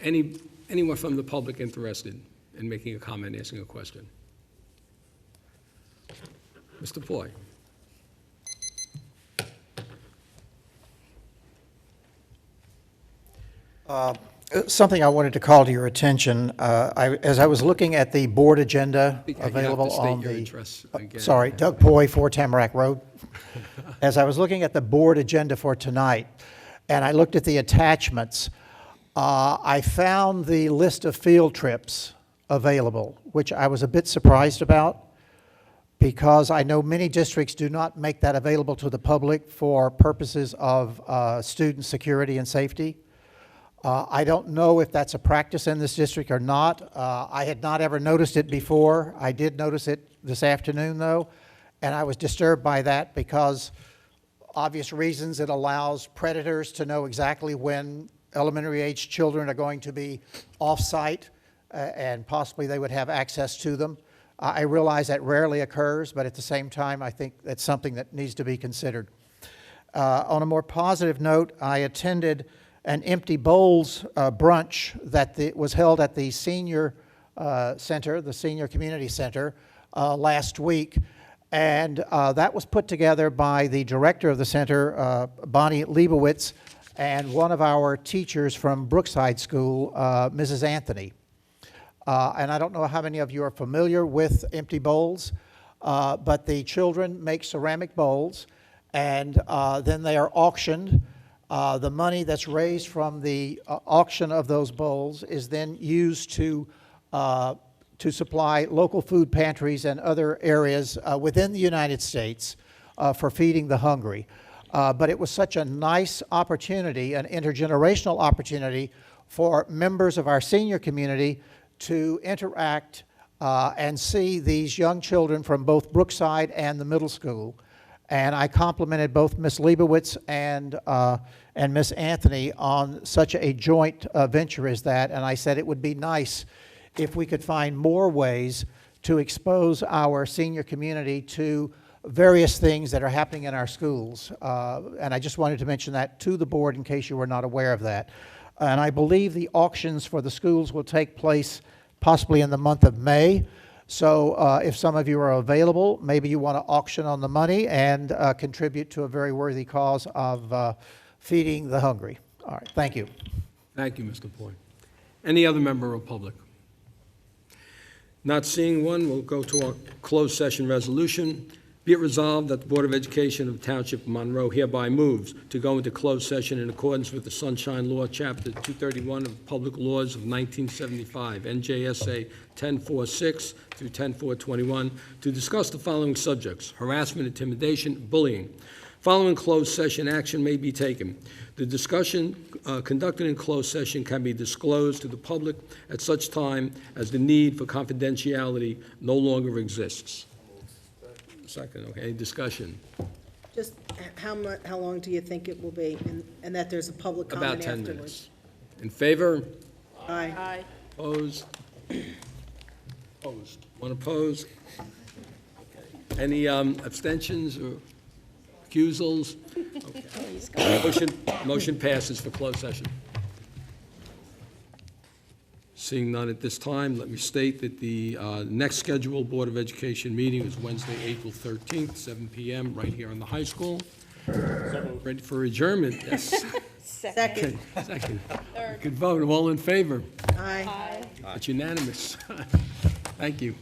[SPEAKER 1] Anyone from the public interested in making a comment, asking a question? Mr. Ploy.
[SPEAKER 12] Something I wanted to call to your attention, as I was looking at the board agenda available on the... Sorry, Doug Poy, 4 Tamarack Road. As I was looking at the board agenda for tonight, and I looked at the attachments, I found the list of field trips available, which I was a bit surprised about, because I know many districts do not make that available to the public for purposes of student security and safety. I don't know if that's a practice in this district or not. I had not ever noticed it before. I did notice it this afternoon, though, and I was disturbed by that because, obvious reasons, it allows predators to know exactly when elementary-age children are going to be off-site, and possibly they would have access to them. I realize that rarely occurs, but at the same time, I think that's something that needs to be considered. On a more positive note, I attended an Empty Bowls brunch that was held at the senior center, the senior community center, last week. And that was put together by the director of the center, Bonnie Leibowitz, and one of our teachers from Brookside School, Mrs. Anthony. And I don't know how many of you are familiar with Empty Bowls, but the children make ceramic bowls, and then they are auctioned. The money that's raised from the auction of those bowls is then used to supply local food pantries and other areas within the United States for feeding the hungry. But it was such a nice opportunity, an intergenerational opportunity for members of our senior community to interact and see these young children from both Brookside and the middle school. And I complimented both Ms. Leibowitz and Ms. Anthony on such a joint venture as that, and I said it would be nice if we could find more ways to expose our senior community to various things that are happening in our schools. And I just wanted to mention that to the board in case you were not aware of that. And I believe the auctions for the schools will take place possibly in the month of May. So if some of you are available, maybe you want to auction on the money and contribute to a very worthy cause of feeding the hungry. All right, thank you.
[SPEAKER 1] Thank you, Mr. Ploy. Any other member of public? Not seeing one, we'll go to our closed session resolution. Be it resolved that the Board of Education of the Township of Monroe hereby moves to go into closed session in accordance with the Sunshine Law, Chapter 231 of Public Laws of 1975, NJSA 1046 through 10421, to discuss the following subjects: harassment, intimidation, bullying. Following closed session, action may be taken. The discussion conducted in closed session can be disclosed to the public at such time as the need for confidentiality no longer exists. Second, okay, any discussion?
[SPEAKER 10] Just how long do you think it will be, and that there's a public comment
[SPEAKER 1] About 10
[SPEAKER 10] afterwards?
[SPEAKER 1] minutes. In favor?
[SPEAKER 10] Aye.
[SPEAKER 1] Opposed? Opposed. One opposed? Any abstentions or recusals? Okay. Motion passes for closed session. Seeing none at this time, let me state that the next scheduled Board of Education meeting is Wednesday, April 13th, 7 p.m., right here in the high school. Ready for adjournment? Yes.
[SPEAKER 10] Second.
[SPEAKER 1] Second. Good vote. All in favor?
[SPEAKER 10] Aye.
[SPEAKER 1] It's unanimous. Thank you.